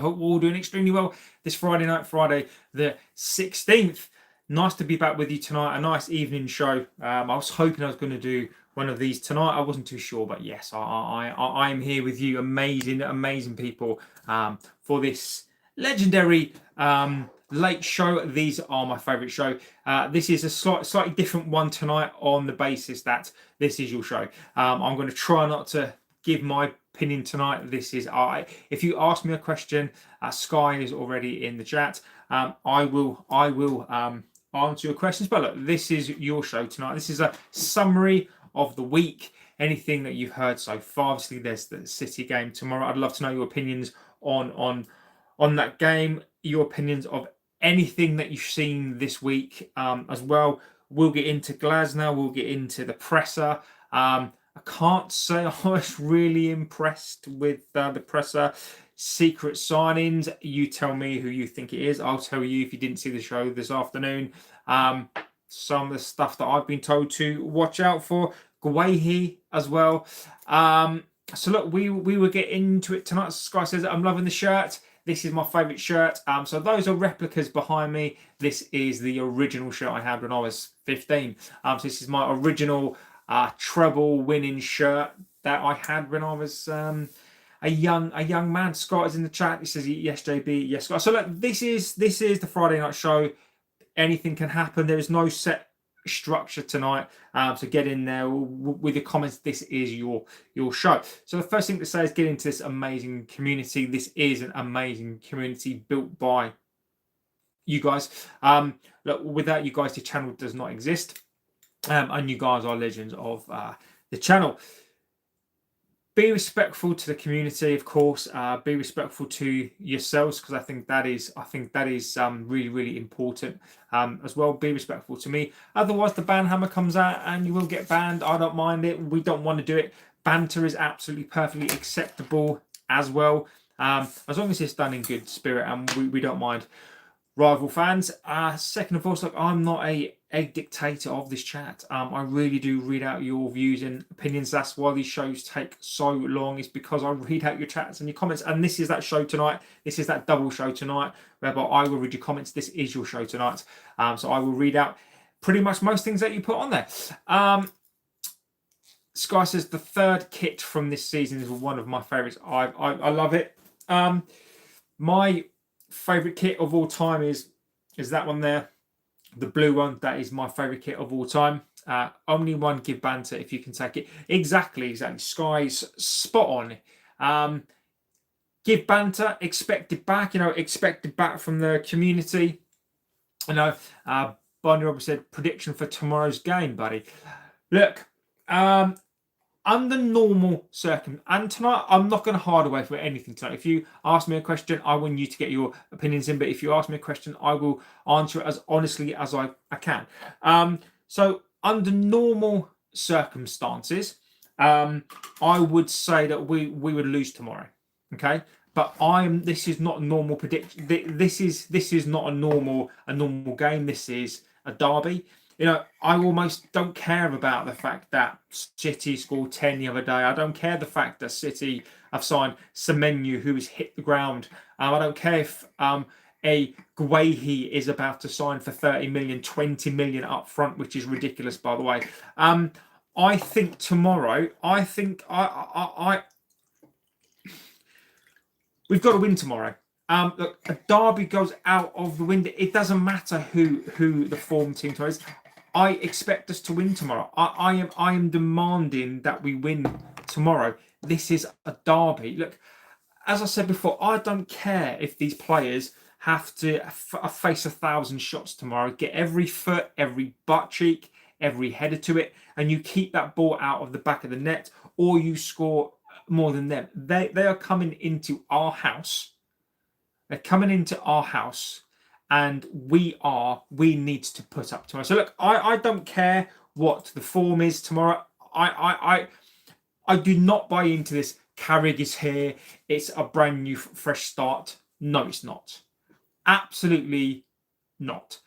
hope we're all doing extremely well this Friday night, Friday the 16th. Nice to be back with you tonight. A nice evening show. I was hoping I was going to do one of these tonight. I wasn't too sure, but yes, I am here with you, amazing people, for this legendary late show. These are my favourite show. This is a slightly different one tonight on the basis that this is your show. I'm going to try not to give my opinion tonight. This is if you ask me a question, Sky is already in the chat. I will answer your questions. But look, this is your show tonight. This is a summary of the week. Anything that you've heard so far. Obviously, there's the City game tomorrow. I'd love to know your opinions on that game. Your opinions of anything that you've seen this week as well. We'll get into Glaz now. We'll get into the presser. I can't say I was really impressed with the presser. Secret signings. You tell me who you think it is. I'll tell you if you didn't see the show this afternoon. Some of the stuff that I've been told to watch out for. Guehi as well. So look, we will get into it tonight. Sky says, I'm loving the shirt. This is my favourite shirt. So those are replicas behind me. This is the original shirt I had when I was 15. So this is my original treble winning shirt that I had when I was a young man. Scott is in the chat. He says yes, JB, yes, Scott. So look, this is the Friday night show. Anything can happen. There is no set structure tonight. So get in there with your comments. This is your show. So the first thing to say is get into this amazing community. This is an amazing community built by you guys. Look, without you guys, the channel does not exist. And you guys are legends of the channel. Be respectful to the community, of course. Be respectful to yourselves, because I think that is really important as well. Be respectful to me. Otherwise, the ban hammer comes out and you will get banned. I don't mind it. We don't want to do it. Banter is absolutely perfectly acceptable as well, as long as it's done in good spirit, and we don't mind. Rival fans. Second of all, look, I'm not a dictator of this chat. I really do read out your views and opinions. That's why these shows take so long. It's because I read out your chats and your comments. And this is that show tonight. This is that double show tonight, whereby I will read your comments. This is your show tonight. So I will read out pretty much most things that you put on there. Sky says the third kit from this season is one of my favourites. I love it. My favourite kit of all time is that one there, the blue one. That is my favourite kit of all time. Only one give banter if you can take it. Exactly. Sky's spot on. Give banter, expect it back. Expect it back from the community. Barney Roberts said prediction for tomorrow's game, buddy. Look, under normal circumstances, and tonight I'm not going to hide away from anything tonight. If you ask me a question, I want you to get your opinions in. But if you ask me a question, I will answer it as honestly as I can. So under normal circumstances, I would say that we would lose tomorrow. Okay, but this is not a normal prediction. This is not a normal game. This is a derby. I almost don't care about the fact that City scored 10 the other day. I don't care the fact that City have signed Semenyo, who has hit the ground. I don't care if a Guehi is about to sign for 30 million, 20 million up front, which is ridiculous, by the way. I think tomorrow, we've got to win tomorrow. Look, a derby goes out of the window. It doesn't matter who the form team is. I expect us to win tomorrow. I am demanding that we win tomorrow. This is a derby. Look, as I said before, I don't care if these players have to face 1,000 shots tomorrow. Get every foot, every butt cheek, every header to it, and you keep that ball out of the back of the net, or you score more than them. They are coming into our house. They're coming into our house, and we need to put up tomorrow. So look, I don't care what the form is tomorrow. I do not buy into this. Carrick is here. It's a brand new, fresh start. No, it's not. Absolutely not.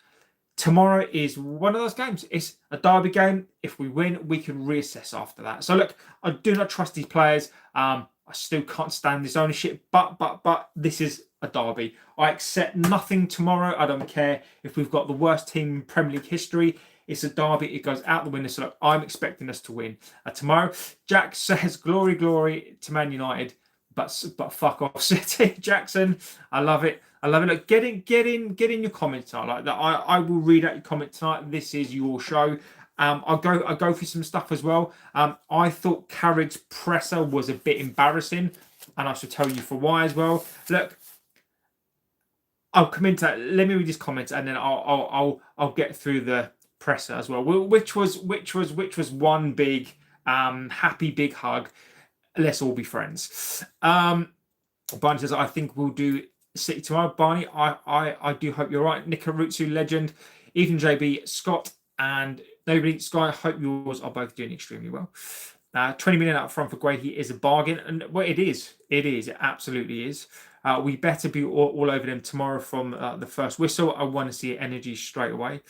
Tomorrow is one of those games. It's a derby game. If we win, we can reassess after that. So look, I do not trust these players. I still can't stand this ownership, but this is a derby. I accept nothing tomorrow. I don't care if we've got the worst team in Premier League history. It's a derby. It goes out the window. So look, I'm expecting us to win tomorrow. Jack says, glory, glory to Man United, but fuck off City. Jackson, I love it. I love it. Look, get in your comments tonight. Like that. I will read out your comment tonight. This is your show. I'll go through some stuff as well. I thought Carrick's presser was a bit embarrassing, and I should tell you for why as well. Look, I'll come into that. Let me read this comment, and then I'll get through the presser as well, which was one big happy big hug. Let's all be friends. Barney says, I think we'll do City tomorrow. Barney, I do hope you're right. Nikarutsu legend, Ethan JB, Scott, and nobody. Sky, I hope yours are both doing extremely well. 20 million up front for Guehi is a bargain, and well, it is. It absolutely is. We better be all over them tomorrow from the first whistle. I want to see energy straight away.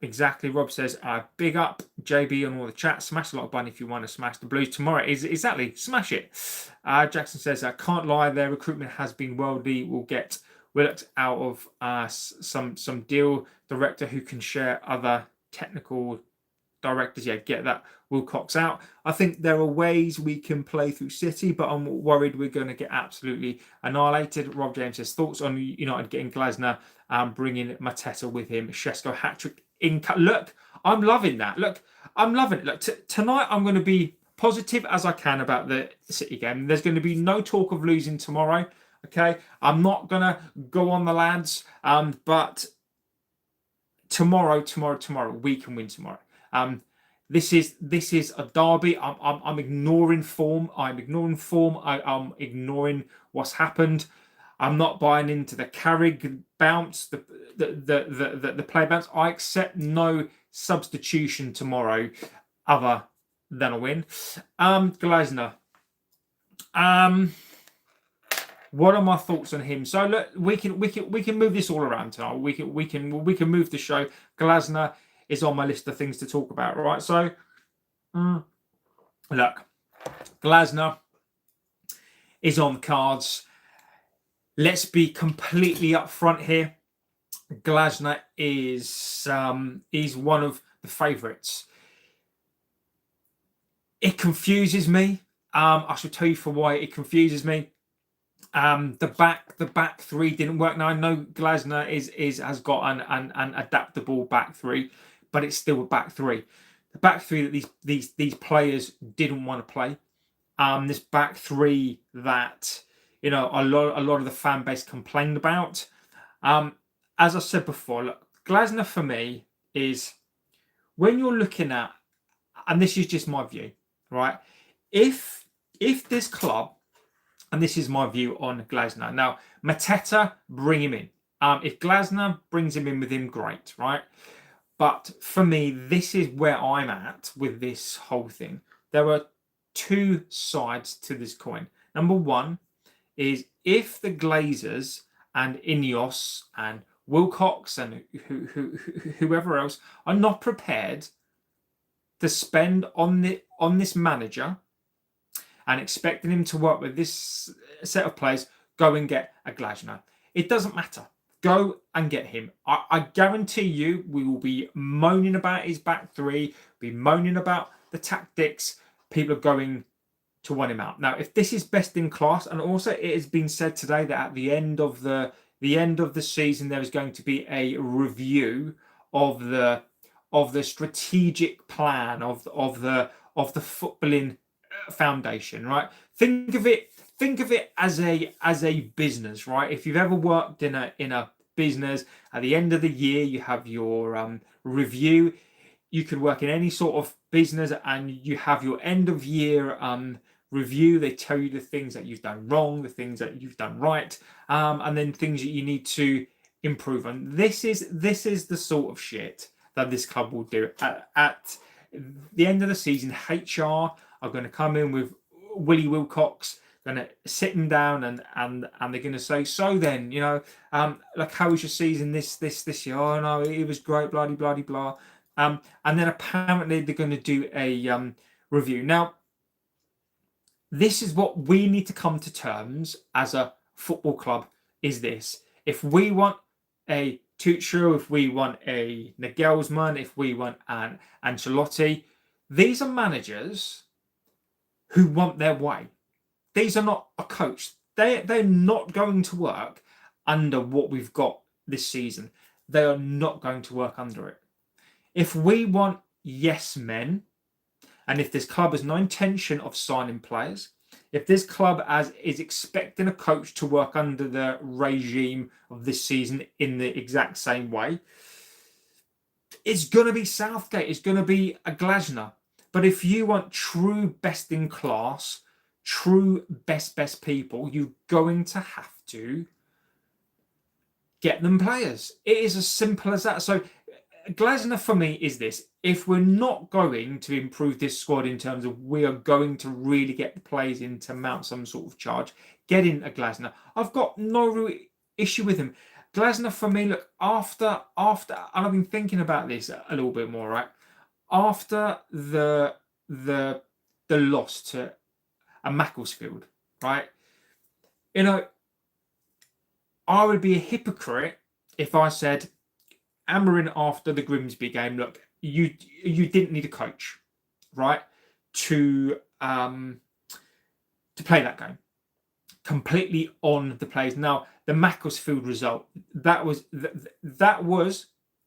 Exactly. Rob says, big up JB on all the chat. Smash a lot of button if you want to smash the Blues tomorrow. Exactly. Smash it. Jackson says, I can't lie. Their recruitment has been worldly. We'll get Willox out of some deal director who can share other technical directors. Yeah, get that Wilcox out. I think there are ways we can play through City, but I'm worried we're going to get absolutely annihilated. Rob James says, thoughts on United getting Glazner, bringing Mateta with him, Shesko hat-trick in. Look, I'm loving that. Look, I'm loving it. Look, tonight I'm going to be positive as I can about the City game. There's going to be no talk of losing tomorrow. Okay, I'm not going to go on the lads, but tomorrow, we can win tomorrow. This is a derby. I'm ignoring form. I'm ignoring what's happened. I'm not buying into the Carrick bounce, the play bounce. I accept no substitution tomorrow, other than a win. Glazner. What are my thoughts on him? So look, we can move this all around tonight. We can move the show. Glazner is on my list of things to talk about, right? So, look, Glazner is on the cards. Let's be completely upfront here. Glazner is one of the favourites. It confuses me. I shall tell you for why it confuses me. The back three didn't work. Now I know Glazner has got an adaptable back three, but it's still a back three. The back three that these players didn't want to play. This back three that a lot of the fan base complained about. As I said before, look, Glazner for me is when you're looking at, and this is just my view, right? If this club, and this is my view on Glazner. Now, Mateta, bring him in. If Glazner brings him in with him, great, right? But for me, this is where I'm at with this whole thing. There are two sides to this coin. Number one is if the Glazers and Ineos and Wilcox and whoever else are not prepared to spend on this manager and expecting him to work with this set of players, go and get a Glazner. It doesn't matter. Go and get him. I guarantee you we will be moaning about his back three, be moaning about the tactics. People are going to want him out. Now, if this is best in class, and also it has been said today that at the end of the season there is going to be a review of the strategic plan of the footballing foundation, right? Think of it as a business, right? If you've ever worked in a business, at the end of the year you have your review. You could work in any sort of business and you have your end of year review. They tell you the things that you've done wrong, the things that you've done right, and then things that you need to improve on. This is the sort of shit that this club will do at the end of the season. HR are going to come in with Willie Wilcox, going to sit him down and they're going to say, so then, like, how was your season this year? Oh no, it was great, blah blah blah blah. And then apparently they're going to do a review. Now, this is what we need to come to terms as a football club is this. If we want a Tuchel, if we want a Nagelsmann, if we want an Ancelotti, these are managers who want their way. These are not a coach. They're not going to work under what we've got this season. They are not going to work under it. If we want yes men, and if this club has no intention of signing players, if this club is expecting a coach to work under the regime of this season in the exact same way, it's going to be Southgate. It's going to be a Glazner. But if you want true best in class, true best people, you're going to have to get them players. It is as simple as that. So Glazner for me is this. If we're not going to improve this squad in terms of we are going to really get the players in to mount some sort of charge, get in a Glazner. I've got no real issue with him. Glazner for me, look, after, and I've been thinking about this a little bit more, right? After the loss to a Macclesfield, right? You know, I would be a hypocrite if I said, Amorim after the Grimsby game, look, you didn't need a coach, right, to play that game. Completely on the players. Now, the Macclesfield result, that was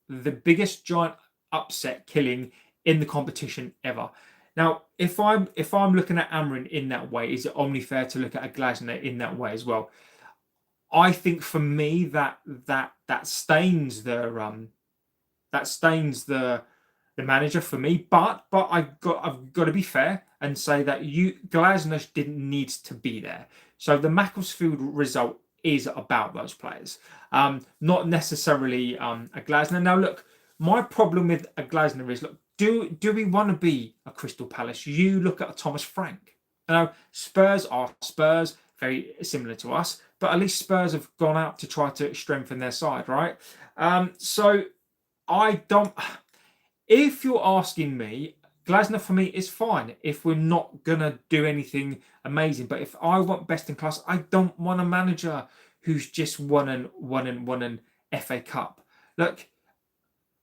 the biggest giant upset killing in the competition ever. Now, if I'm looking at Amorim in that way, is it only fair to look at a Glazner in that way as well? I think for me that stains the manager for me. But I've got to be fair and say that Glazner didn't need to be there. So the Macclesfield result is about those players, not necessarily a Glazner. Now, look, my problem with a Glazner is, look, do we want to be a Crystal Palace? You look at a Thomas Frank. Now, Spurs are Spurs, very similar to us, but at least Spurs have gone out to try to strengthen their side, right? So I don't. If you're asking me, Glazner for me is fine if we're not gonna do anything amazing. But if I want best in class, I don't want a manager who's just won an FA Cup. Look,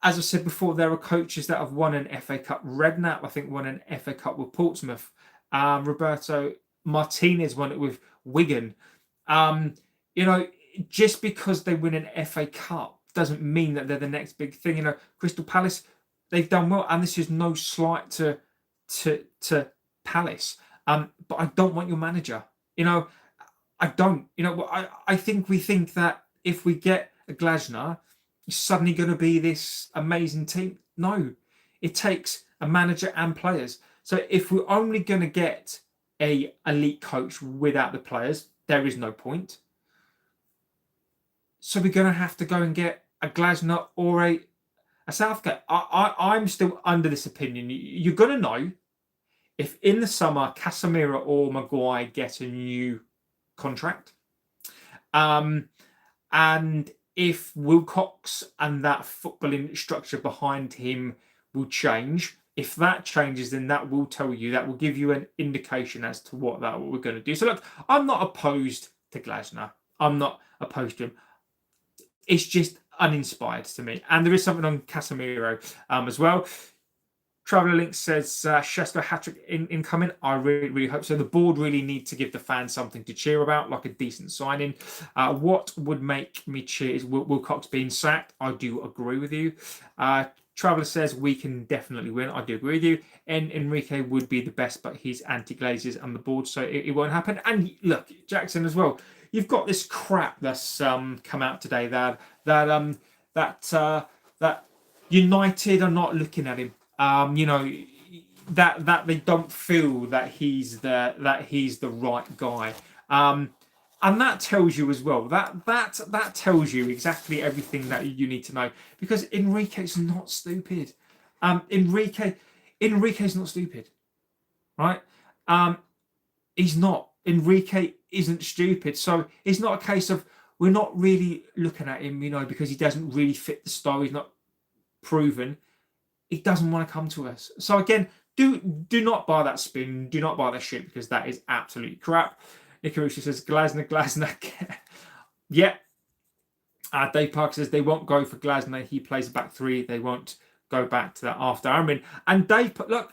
as I said before, there are coaches that have won an FA Cup. Redknapp, I think, won an FA Cup with Portsmouth. Roberto Martinez won it with Wigan. You know, just because they win an FA Cup doesn't mean that they're the next big thing. You know, Crystal Palace, they've done well, and this is no slight to Palace. But I don't want your manager. You know, I don't. You know, I think we think that if we get a Glazner, it's suddenly going to be this amazing team. No, it takes a manager and players. So if we're only going to get a elite coach without the players, there is no point. So we're going to have to go and get a Glazner or a Southgate. I'm still under this opinion. You're going to know if in the summer Casemiro or Maguire get a new contract, and if Wilcox and that footballing structure behind him will change. If that changes, then that will tell you, that will give you an indication as to what we're going to do. So look, I'm not opposed to Glazner. I'm not opposed to him. It's just uninspired to me. And there is something on Casemiro as well. Traveller Link says, Shesko hat-trick incoming. I really, really hope so. The board really need to give the fans something to cheer about, like a decent signing. What would make me cheer is Wilcox being sacked. I do agree with you. Traveller says, we can definitely win. I do agree with you. And Enrique would be the best, but he's anti-Glazers and the board, so it won't happen. And look, Jackson as well. You've got this crap that's come out today that United are not looking at him. You know, that they don't feel that he's the right guy. And that tells you as well. That tells you exactly everything that you need to know. Because Enrique's not stupid. Enrique's not stupid. Right? He's not. Enrique isn't stupid. So it's not a case of we're not really looking at him, you know, because he doesn't really fit the style. He's not proven. He doesn't want to come to us. So again, do not buy that spin. Do not buy that shit, because that is absolute crap. Ikarushi says, Glazner. Yeah. Dave Parker says they won't go for Glasner. He plays a back three. They won't go back to that after Aaron. And Dave, look,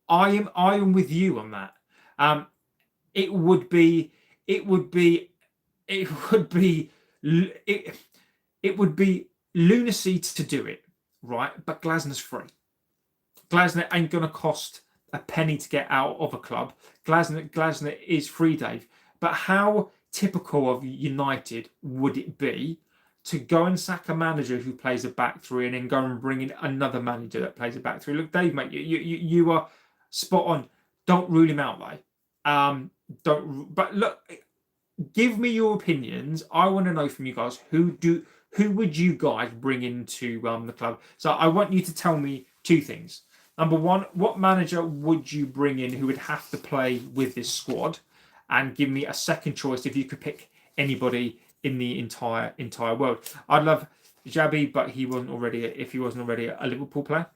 I am with you on that. It would be lunacy to do it, right? But Glasner's free. Glasner ain't gonna cost a penny to get out of a club. Glasner is free, Dave. But how typical of United would it be to go and sack a manager who plays a back three and then go and bring in another manager that plays a back three? Look, Dave, mate, you are spot on. Don't rule him out, though. But look, give me your opinions. I want to know from you guys who would you guys bring into the club? So I want you to tell me two things. Number one, what manager would you bring in who would have to play with this squad? And give me a second choice if you could pick anybody in the entire world. I'd love Xabi, but if he wasn't already a Liverpool player.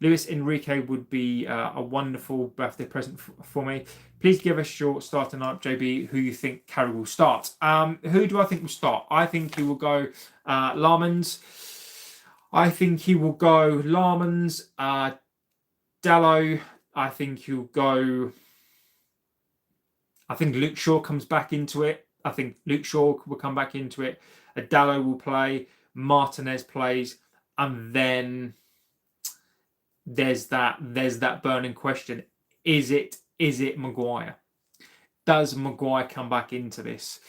Luis Enrique would be a wonderful birthday present for me. Please give us your starting lineup, JB, who you think Carrick will start. Who do I think will start? I think he will go Larmans. I think he will go Larmans, Dallo. I think he'll go... I think Luke Shaw comes back into it. I think Luke Shaw will come back into it. Dallo will play. Martinez plays. And then there's that burning question. Is it Maguire? Does Maguire come back into this?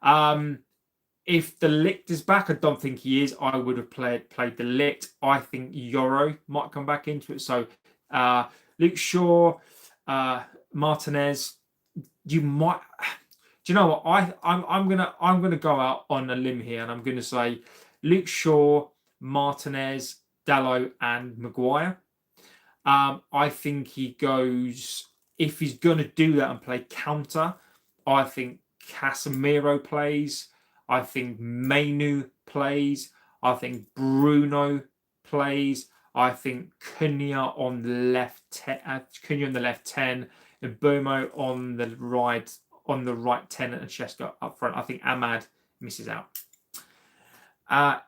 If the Ligt is back, I don't think he is. I would have played the Ligt. I think Yoro might come back into it. So Luke Shaw, Martinez. You might. Do you know what? I'm gonna go out on a limb here, and I'm gonna say Luke Shaw, Martinez, Dallo, and Maguire. I think he goes, if he's gonna do that and play counter. I think Casemiro plays. I think Mainu plays. I think Bruno plays. I think Cunha on the left. Cunha on the left 10. And Bomo on the right 10 and Sheska up front. I think Ahmad misses out.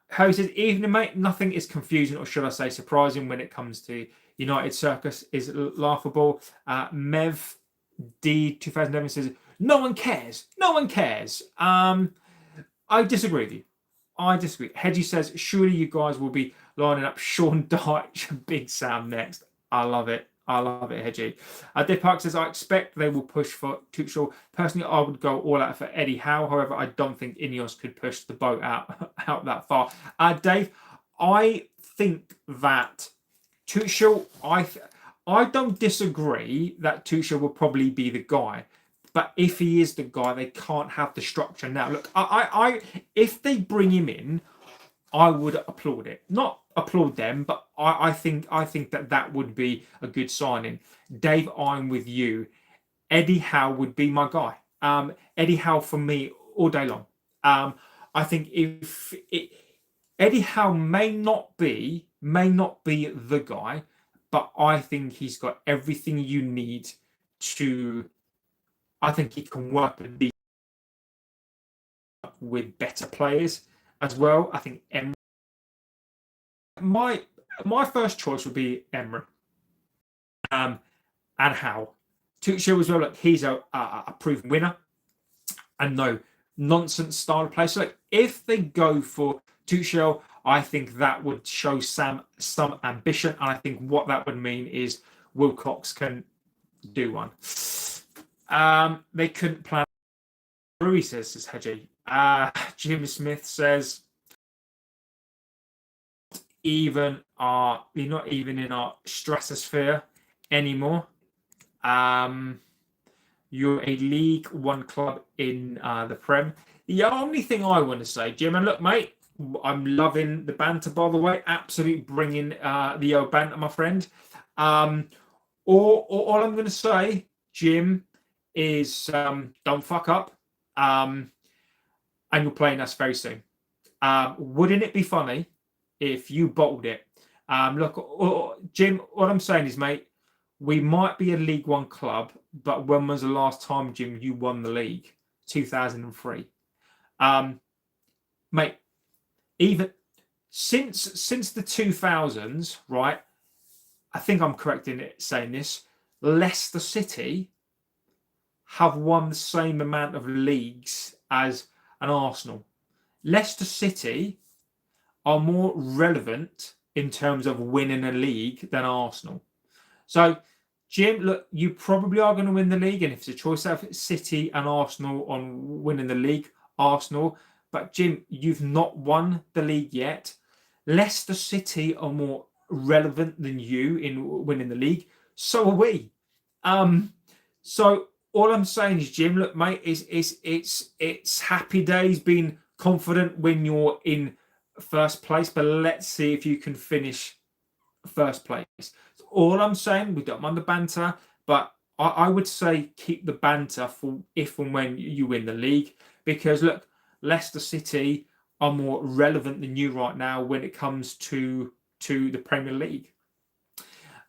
Harry says, evening, mate. Nothing is confusing, or should I say surprising, when it comes to United Circus is laughable. Mev D 2011 says, no one cares. No one cares. I disagree with you. I disagree. Hedgie says, surely you guys will be lining up Sean Dyche and Big Sam next. I love it. I love it, Hedgie. Dick Park says, I expect they will push for Tuchel. Personally, I would go all out for Eddie Howe. However, I don't think Ineos could push the boat out that far. Dave, I think that Tuchel, I don't disagree that Tuchel will probably be the guy. But if he is the guy, they can't have the structure now. Look, I if they bring him in, I would applaud it. Not applaud them, but I think that would be a good signing. Dave, I'm with you. Eddie Howe would be my guy. Eddie Howe for me all day long. I think Eddie Howe may not be the guy, but I think he's got everything you need to. I think he can work with better players as well. I think Emery. My first choice would be Emery, and Howe. Tuchel as well. Like, he's a proven winner, and no nonsense style of play. So like, if they go for Tuchel, I think that would show some ambition, and I think what that would mean is Wilcox can do one. They couldn't plan. Rui says Hedgie. Jim Smith says, you're not even in our stratosphere anymore. You're a League One club in the Prem. The only thing I want to say, Jim, and look, mate, I'm loving the banter, by the way. Absolutely bringing the old banter, my friend. All I'm going to say, Jim, is don't fuck up. And you're playing us very soon. Wouldn't it be funny if you bottled it? Look, Jim, what I'm saying is, mate, we might be a League One club, but when was the last time, Jim, you won the league? 2003. mate, even since the 2000s, right? I think I'm correct in saying this. Leicester City have won the same amount of leagues as an Arsenal. Leicester City are more relevant in terms of winning a league than Arsenal. So, Jim, look, you probably are going to win the league, and if it's a choice of City and Arsenal on winning the league, Arsenal. But Jim, you've not won the league yet. Leicester City are more relevant than you in winning the league. So are we. So all I'm saying is, Jim, look, mate, it's happy days being confident when you're in first place, but let's see if you can finish first place. All I'm saying, we don't mind the banter, but I would say keep the banter for if and when you win the league, because look, Leicester City are more relevant than you right now when it comes to the Premier League.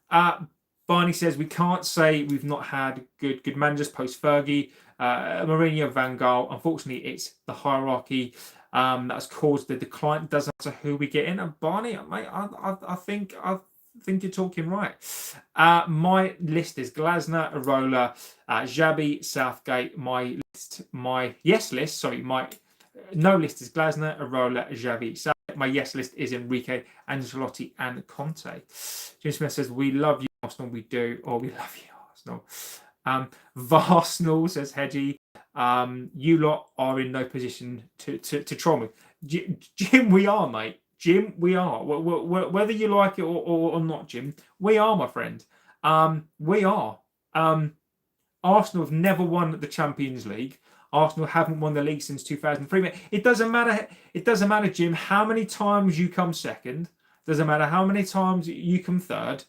Barney says we can't say we've not had good managers post Fergie, Mourinho, Van Gaal. Unfortunately, it's the hierarchy that's caused the decline. It doesn't matter who we get in. And Barney, mate, I think you're talking right. My list is Glasner, Arola, Xabi, Southgate. My no list is Glasner, Arola, Xavi, Southgate. My yes list is Enrique, Ancelotti, and Conte. James Smith says we love you, Arsenal. We do, or we love you, Arsenal. Varsnall says Hedgie. You lot are in no position to troll me. Jim, we are, mate. Jim, we are. Whether you like it or not, Jim, we are, my friend. We are. Arsenal have never won the Champions League. Arsenal haven't won the league since 2003. It doesn't matter. It doesn't matter, Jim, how many times you come second. It doesn't matter how many times you come third.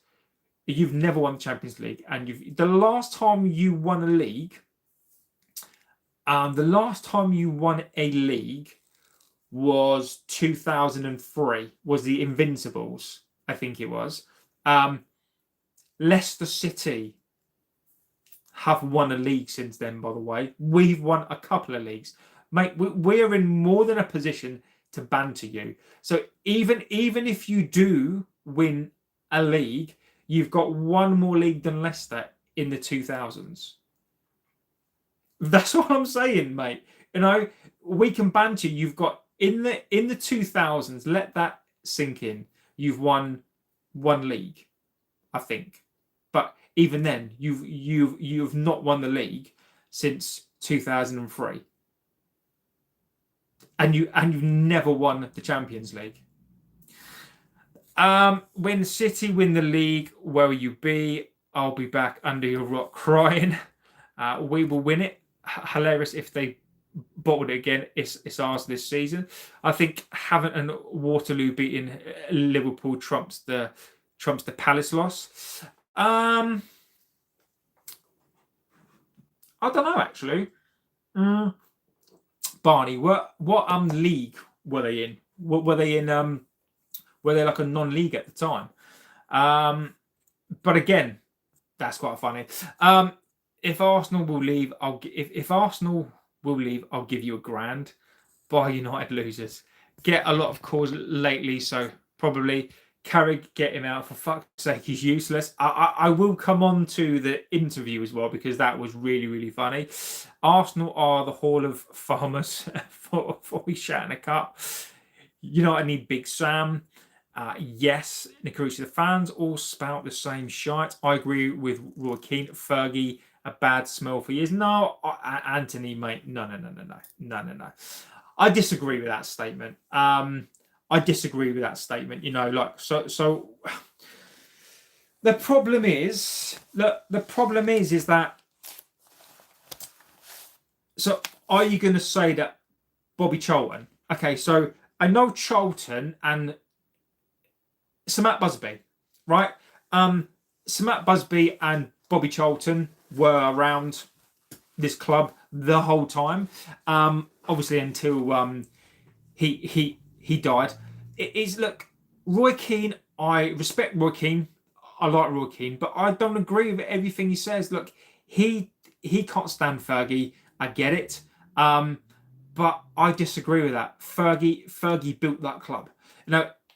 You've never won the Champions League, and the last time you won a league. The last time you won a league was 2003. Was the Invincibles? I think it was. Leicester City have won a league since then, by the way. We've won a couple of leagues. Mate, we're in more than a position to banter you. So even if you do win a league, you've got one more league than Leicester in the 2000s. That's what I'm saying, mate. You know, we can banter. You've got in the 2000s, let that sink in. You've won one league, I think. But even then, you've not won the league since 2003, and you've never won the Champions League. When City win the league, where will you be? I'll be back under your rock crying. We will win it. Hilarious if they bottled it again. It's ours this season. I think Havant and Waterloo beating Liverpool trumps the Palace loss. I don't know actually. Barney, what league were they in? Were they in were they like a non-league at the time? But again, that's quite funny. If Arsenal will leave, if Arsenal will leave, I'll give you £1,000. Buy United losers. Get a lot of calls lately, so probably Carrick, get him out, for fuck's sake, he's useless. I will come on to the interview as well, because that was really, really funny. Arsenal are the Hall of Farmers for we shat in a cup. United need Big Sam. Yes, Nikaruchi, the fans all spout the same shite. I agree with Roy Keane. Fergie, a bad smell for years. No, Anthony, mate. No. I disagree with that statement. You know, like so. The problem is that. So, are you going to say that Bobby Charlton? Okay, so I know Charlton and Samat Busby, right? Samat Busby and Bobby Charlton were around this club the whole time, obviously until he died. It is, look, Roy Keane. I respect Roy Keane. I like Roy Keane, but I don't agree with everything he says. Look, he can't stand Fergie. I get it. But But I disagree with that. Fergie built that club.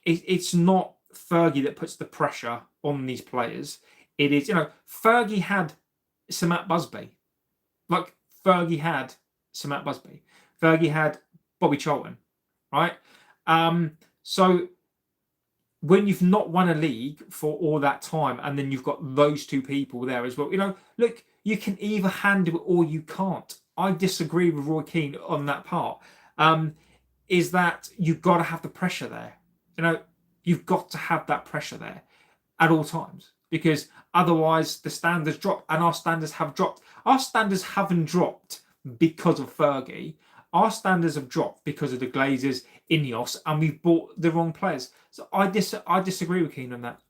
It's not Fergie that puts the pressure on these players. It is, Fergie had Sir Matt Busby. Like, Fergie had Sir Matt Busby. Fergie had Bobby Charlton, right? So when you've not won a league for all that time, and then you've got those two people there as well, look, you can either handle it or you can't. I disagree with Roy Keane on that part. Is that you've got to have the pressure there. You've got to have that pressure there at all times, because otherwise the standards drop, and our standards have dropped. Our standards haven't dropped because of Fergie. Our standards have dropped because of the Glazers, Ineos, and we've bought the wrong players. So I disagree with Keane on that.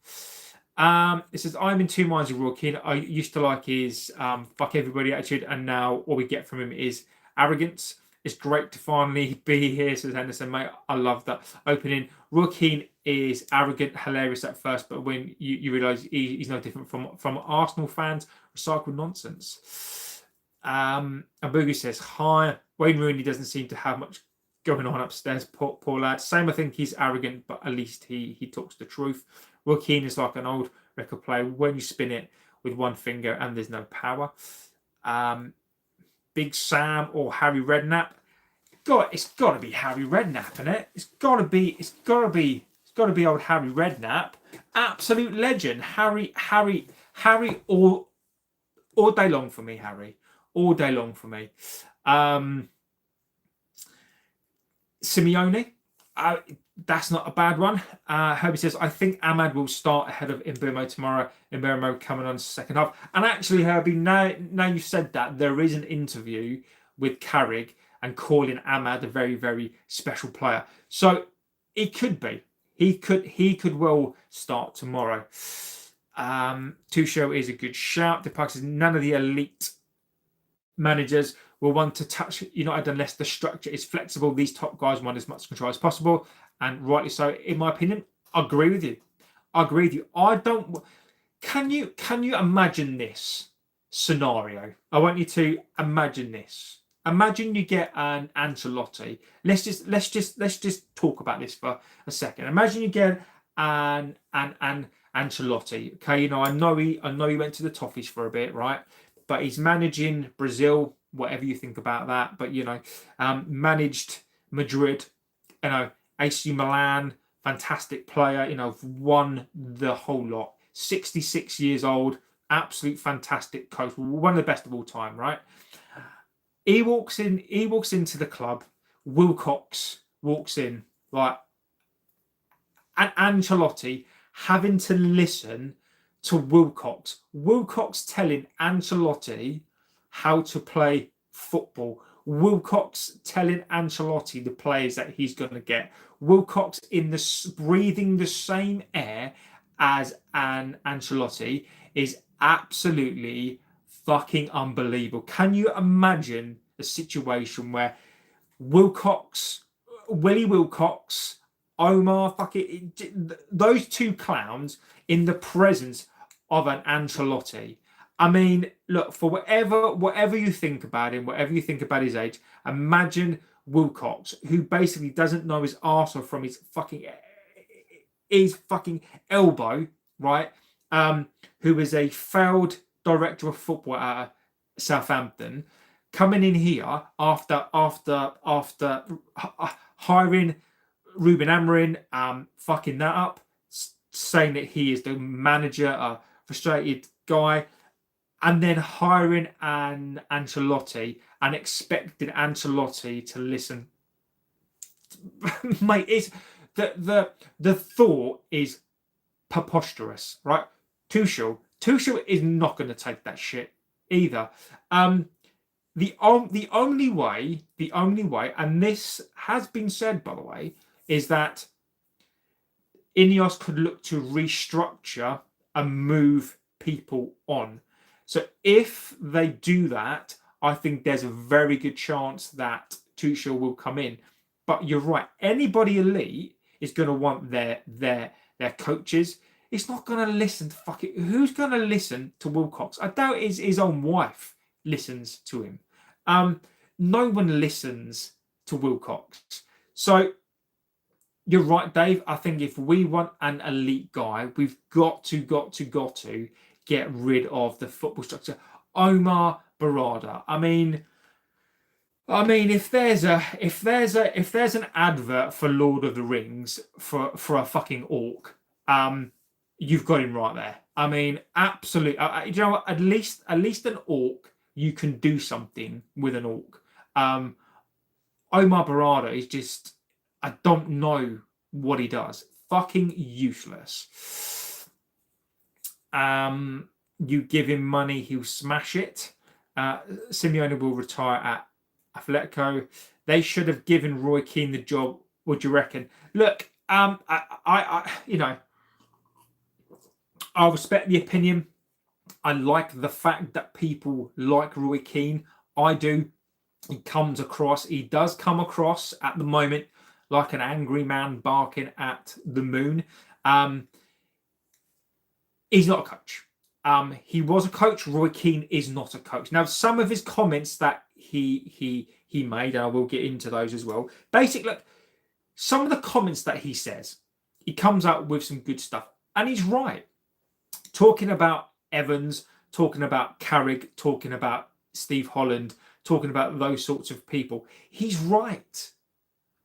It says, I'm in two minds with Roy Keane. I used to like his fuck everybody attitude, and now all we get from him is arrogance. It's great to finally be here, says Henderson. Mate, I love that opening. Roy Keane is arrogant, hilarious at first, but when you realise he's no different from Arsenal fans, recycled nonsense. And Boogie says, hi. Wayne Rooney doesn't seem to have much going on upstairs, poor lad. Same, I think he's arrogant, but at least he talks the truth. Roy Keane is like an old record player when you spin it with one finger and there's no power. Big Sam or Harry Redknapp. It's got to be Harry Redknapp, isn't it? It's got to be old Harry Redknapp. Absolute legend. Harry all day long for me, Harry. All day long for me. Simeone, that's not a bad one. Herbie says, I think Ahmad will start ahead of Mbeumo tomorrow. Mbeumo coming on second half. And actually, Herbie, now you've said that, there is an interview with Carrick and calling Ahmad a very, very special player. So it could be. He could well start tomorrow. Tuchel is a good shout. The says, none of the elite managers will want to touch United unless the structure is flexible. These top guys want as much control as possible, and rightly so, in my opinion. I agree with you. I don't. Can you imagine this scenario? I want you to imagine this. Imagine you get an Ancelotti. Let's just talk about this for a second. Imagine you get an Ancelotti. Okay, I know he went to the Toffees for a bit, right? But he's managing Brazil, whatever you think about that. But managed Madrid, AC Milan, fantastic player. Won the whole lot. 66 years old, absolute fantastic coach, one of the best of all time, right? He walks into the club. Wilcox walks in, right? And Ancelotti having to listen to Wilcox. Wilcox telling Ancelotti how to play football. Wilcox telling Ancelotti the players that he's going to get. Wilcox breathing the same air as an Ancelotti is absolutely fucking unbelievable. Can you imagine a situation where Willie Wilcox, Omar, those two clowns in the presence of an Ancelotti? I mean, look, for whatever you think about him, whatever you think about his age, imagine Wilcox, who basically doesn't know his arsehole from his fucking elbow, right? Who is a failed director of football at Southampton, coming in here after hiring Ruben Amorim, fucking that up, saying that he is the manager, a frustrated guy, and then hiring an Ancelotti and expecting Ancelotti to listen. Mate, it's the thought is preposterous, right? Tuchel is not going to take that shit either. The only way, and this has been said, by the way, is that Ineos could look to restructure and move people on. So if they do that, I think there's a very good chance that Tuchel will come in. But you're right, anybody elite is going to want their coaches. It's not going to listen to who's going to listen to Wilcox? I doubt his own wife listens to him. No one listens to Wilcox. So you're right, Dave. I think if we want an elite guy, we've got to get rid of the football structure. Omar Barada. I mean, if there's an advert for Lord of the Rings for a fucking orc, you've got him right there. I mean, absolutely. You know what? At least an orc, you can do something with an orc. Omar Barada is just, I don't know what he does. Fucking useless. You give him money, he'll smash it. Simeone will retire at Atletico. They should have given Roy Keane the job. What do you reckon? Look, I respect the opinion. I like the fact that people like Roy Keane. I do. He does come across at the moment like an angry man barking at the moon. He's not a coach. He was a coach. Roy Keane is not a coach. Now, some of his comments that he made, and I will get into those as well. Basically, some of the comments that he says, he comes out with some good stuff, and he's right. Talking about Evans, talking about Carrick, talking about Steve Holland, talking about those sorts of people. He's right.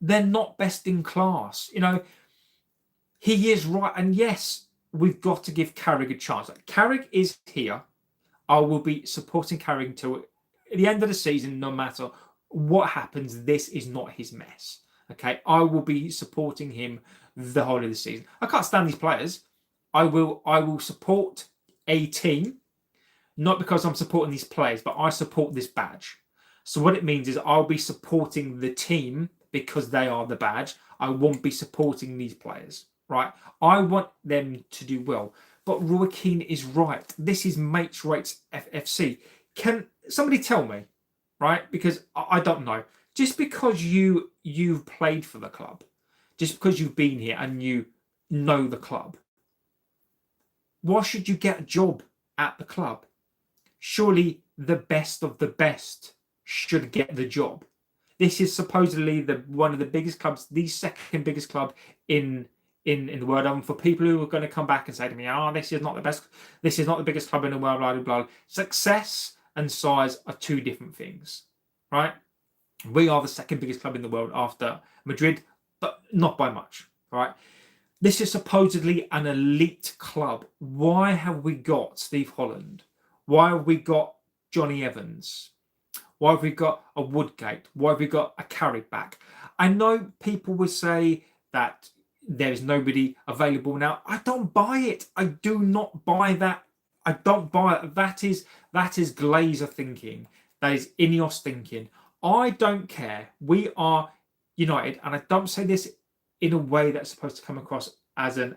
They're not best in class. You know, he is right. And yes, we've got to give Carrick a chance. Carrick is here. I will be supporting Carrick until the end of the season, no matter what happens. This is not his mess. Okay, I will be supporting him the whole of the season. I can't stand these players. I will support a team, not because I'm supporting these players, but I support this badge. So what it means is I'll be supporting the team because they are the badge. I won't be supporting these players, right? I want them to do well. But Roy Keane is right. This is Mates Rates FFC. Can somebody tell me, right? Because I don't know. Just because you've played for the club, just because you've been here and you know the club, why should you get a job at the club? Surely the best of the best should get the job. This is supposedly one of the biggest clubs, the second biggest club in the world. And for people who are going to come back and say to me, this is not the best, this is not the biggest club in the world, blah, blah, blah. Success and size are two different things, right? We are the second biggest club in the world after Madrid, but not by much, right? This is supposedly an elite club. Why have we got Steve Holland? Why have we got Johnny Evans? Why have we got a Woodgate? Why have we got a Carrick back? I know people will say that there is nobody available now. I don't buy it. I do not buy that. I don't buy it. That is Glazer thinking. That is Ineos thinking. I don't care. We are United, and I don't say this in a way that's supposed to come across as an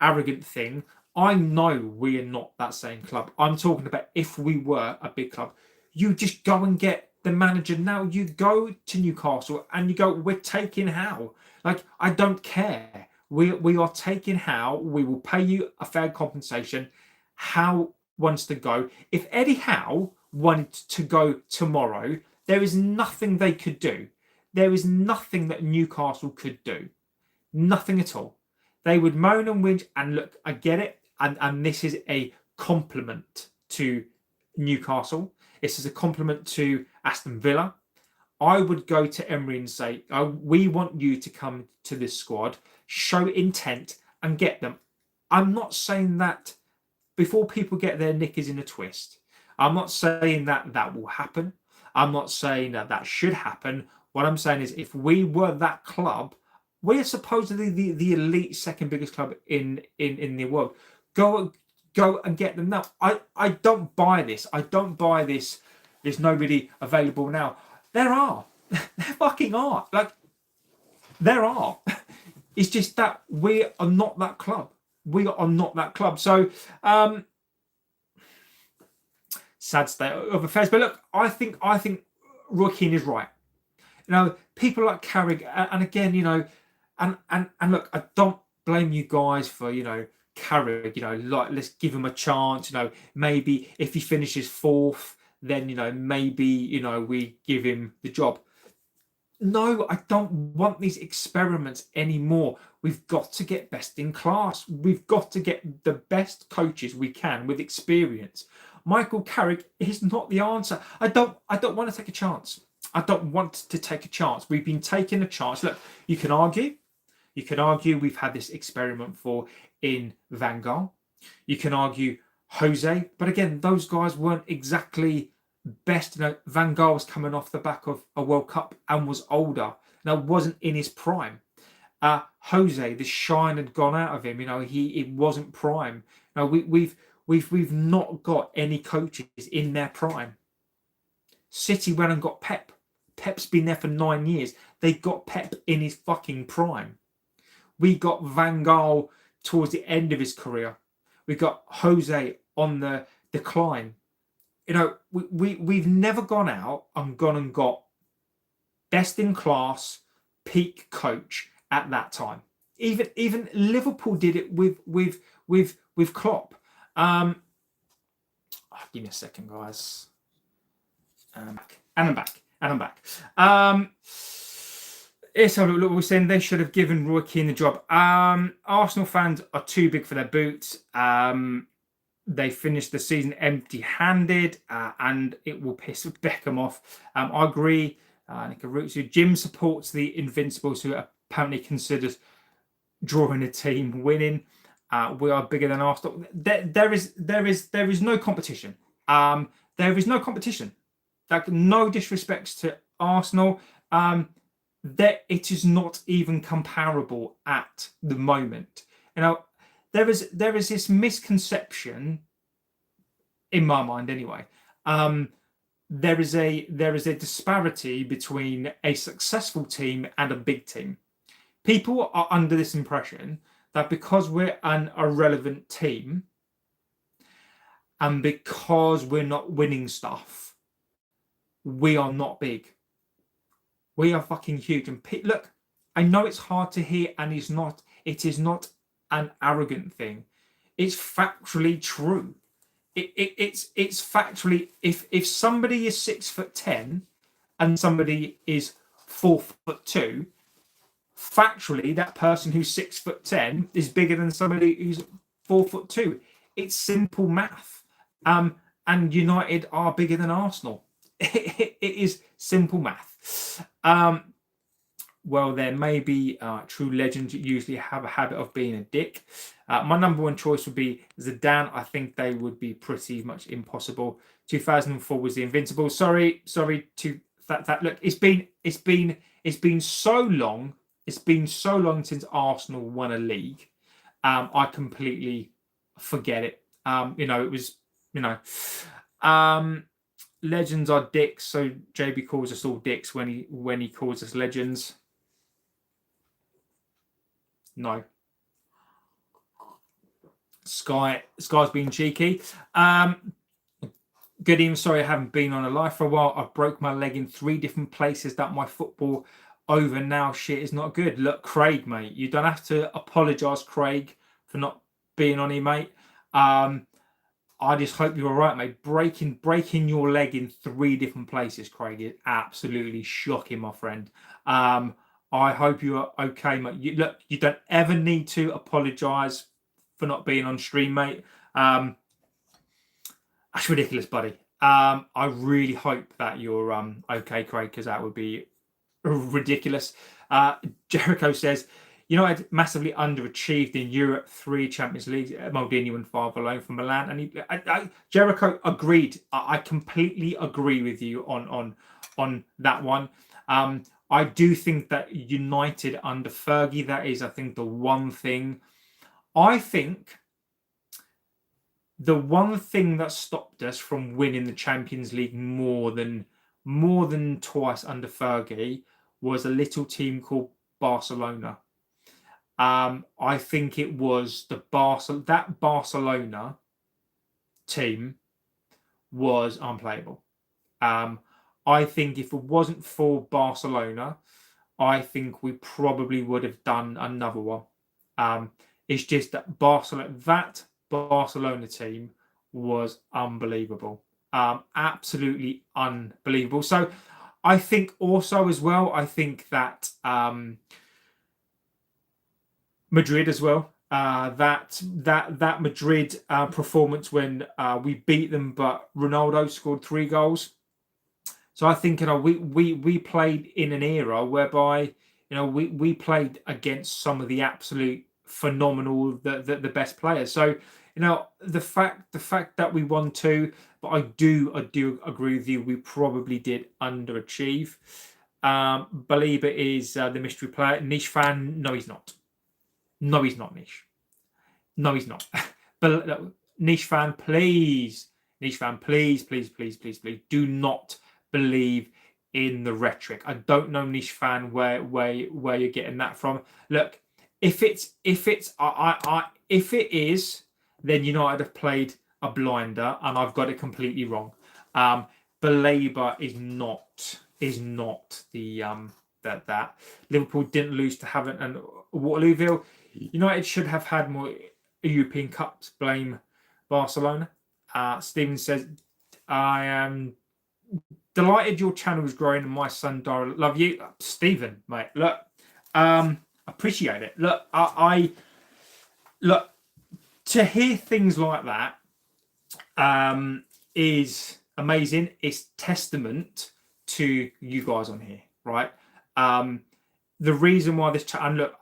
arrogant thing. I know we are not that same club. I'm talking about if we were a big club. You just go and get the manager now. You go to Newcastle and you go, we're taking Howe. Like, I don't care. We are taking Howe. We will pay you a fair compensation. Howe wants to go. If Eddie Howe wanted to go tomorrow, there is nothing they could do. There is nothing that Newcastle could do. Nothing at all. They would moan and whinge. And look, I get it. And this is a compliment to Newcastle. This is a compliment to Aston Villa. I would go to Emery and say, we want you to come to this squad, show intent and get them. I'm not saying that before people get their knickers in a twist. I'm not saying that will happen. I'm not saying that should happen. What I'm saying is if we were that club, we are supposedly the elite second biggest club in the world. Go and get them now. I don't buy this. I don't buy this. There's nobody available now. There are. There fucking are. Like, there are. It's just that we are not that club. We are not that club. So, sad state of affairs. But look, I think Roy Keane is right. You know, people like Carrick, and again, and look, I don't blame you guys for, Carrick, like, let's give him a chance. Maybe if he finishes fourth, then, maybe, we give him the job. no, I don't want these experiments anymore. We've got to get best in class. We've got to get the best coaches we can with experience. Michael Carrick is not the answer. I don't want to take a chance. I don't want to take a chance. We've been taking a chance. Look, you can argue we've had this experiment in Van Gaal. You can argue Jose, but again, those guys weren't exactly best. Van Gaal was coming off the back of a World Cup and was older. Now, wasn't in his prime. Jose, the shine had gone out of him. It wasn't prime. Now we've not got any coaches in their prime. City went and got Pep. Pep's been there for 9 years. They got Pep in his fucking prime. We got Van Gaal towards the end of his career. We got Jose on the decline. We've never gone out and got best in class, peak coach at that time. Even Liverpool did it with Klopp. Give me a second, guys. And I'm back. So look, we're saying they should have given Roy Keane the job. Arsenal fans are too big for their boots. They finished the season empty-handed, and it will piss Beckham off. I agree. Jim supports the Invincibles, who apparently considers drawing a team winning. We are bigger than Arsenal. There is no competition. There is no competition. Like, no disrespects to Arsenal. It is not even comparable at the moment. There is this misconception, in my mind anyway. There is a disparity between a successful team and a big team. People are under this impression that because we're an irrelevant team and because we're not winning stuff, we are not big. We are fucking huge. And look, I know it's hard to hear, and it is not an arrogant thing. It's factually true. It's factually, if somebody is 6'10" and somebody is 4'2", factually that person who's 6'10" is bigger than somebody who's 4'2". It's simple math. And United are bigger than Arsenal. It is simple math. Well, there may be true legends that usually have a habit of being a dick. My number one choice would be Zidane. I think they would be pretty much impossible. 2004 was the Invincible. Sorry to that. Look, it's been so long. It's been so long since Arsenal won a league. I completely forget it. It was, legends are dicks, so JB calls us all dicks when he calls us legends. No. Sky's being cheeky. Good evening. Sorry, I haven't been on a live for a while. I broke my leg in 3 different places. That my football over now shit is not good. Look, Craig, mate, you don't have to apologise, Craig, for not being on here, mate. I just hope you're all right, mate. Breaking your leg in 3 different places, Craig, is absolutely shocking, my friend. I hope you are okay, mate. You don't ever need to apologise for not being on stream, mate. That's ridiculous, buddy. I really hope that you're okay, Craig, because that would be ridiculous. Jericho says, United massively underachieved in Europe, 3 Champions Leagues, Maldini and 5 alone from Milan. And Jericho agreed. I completely agree with you on that one. I do think that United under Fergie, that is, I think, the one thing. I think the one thing that stopped us from winning the Champions League more than twice under Fergie was a little team called Barcelona. I think it was that Barcelona team was unplayable. I think if it wasn't for Barcelona, I think we probably would have done another one. It's just that Barcelona team was unbelievable. Absolutely unbelievable. So I think also as well, I think that Madrid as well. That Madrid performance when we beat them, but Ronaldo scored 3 goals. So I think we played in an era whereby we played against some of the absolute phenomenal the best players. So the fact that we won 2, but I do agree with you. We probably did underachieve. Believe it is the mystery player, niche fan. No, he's not. No, he's not niche. No, he's not. But niche fan, please, please, do not believe in the rhetoric. I don't know, niche fan, where you're getting that from. Look, if it is, then United have played a blinder, and I've got it completely wrong. Belabor is not the that Liverpool didn't lose to Havant and Waterlooville. United should have had more European Cups. Blame Barcelona. Stephen says, I am delighted your channel is growing and my son Dara love you. Stephen, mate, look, appreciate it. Look, I look, to hear things like that is amazing. It's testament to you guys on here, right? The reason why this chat, and look,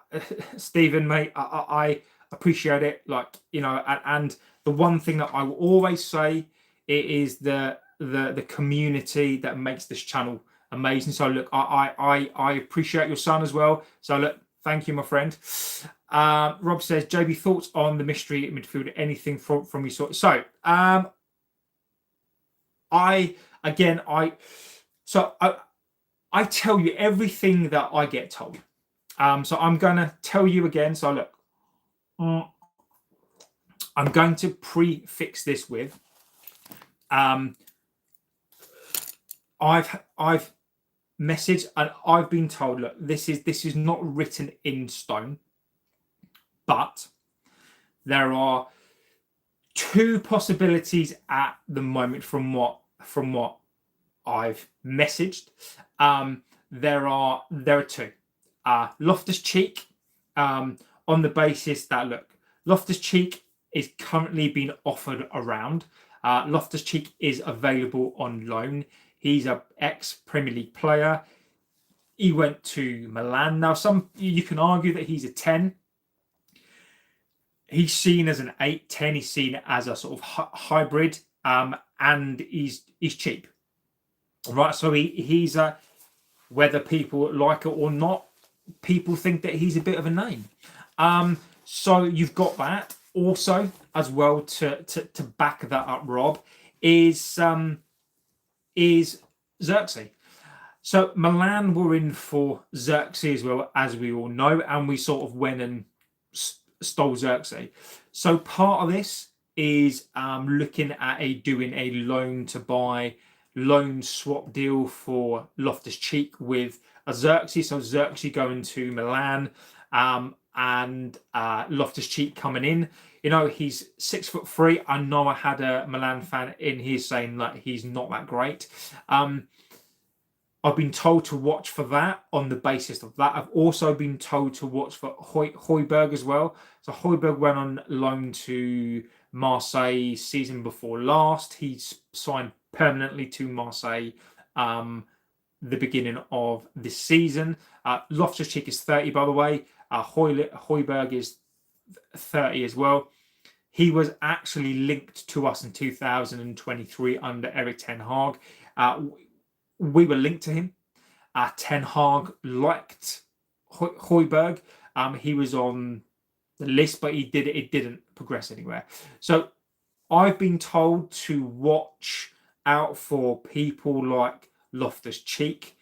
Stephen, mate, I appreciate it. Like, and the one thing that I will always say, it is the community that makes this channel amazing. So look, I appreciate your son as well. So look, thank you, my friend. Rob says, JB, thoughts on the mystery midfielder? Anything from you? So I tell you everything that I get told. So I'm gonna tell you again. So look, I'm going to prefix this with I've messaged and I've been told, look, this is not written in stone, but there are 2 possibilities at the moment from what I've messaged. There are 2. Loftus-Cheek, on the basis that, look, Loftus-Cheek is currently being offered around. Loftus-Cheek is available on loan. He's an ex-Premier League player. He went to Milan. Now, you can argue that he's a 10. He's seen as an 8-10. He's seen as a sort of hybrid, and he's cheap. Right, so he's a, whether people like it or not, people think that he's a bit of a name. So you've got that. Also, as well, to back that up, Rob, is Xerxes. So Milan were in for Xerxes as well, as we all know, and we sort of went and stole Xerxes. So part of this is looking at doing a loan to buy, loan swap deal for Loftus-Cheek with a Xerxes. So Xerxes going to Milan, and Loftus-Cheek coming in. He's 6'3". I know I had a Milan fan in here saying that he's not that great. I've been told to watch for that on the basis of that. I've also been told to watch for Højbjerg as well. So Højbjerg went on loan to Marseille season before last. He's signed permanently to Marseille the beginning of this season. Loftus-Cheek is 30, by the way. Højbjerg is 30 as well. He was actually linked to us in 2023 under Erik ten Hag. We were linked to him. Ten Hag liked Højbjerg. He was on the list, but it didn't progress anywhere. So I've been told to watch out for people like Loftus-Cheek,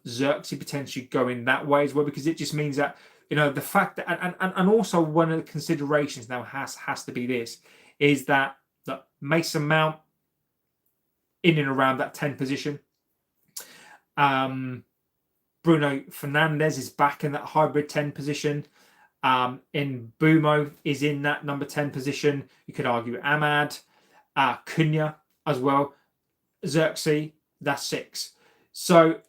Xerxes potentially going that way as well, because it just means that the fact that, and also one of the considerations now has to be this, is that Mason Mount in and around that 10 position. Bruno Fernandes is back in that hybrid 10 position. In Bumo is in that number 10 position. You could argue Ahmad, Cunha as well. Xerxes, that's 6. So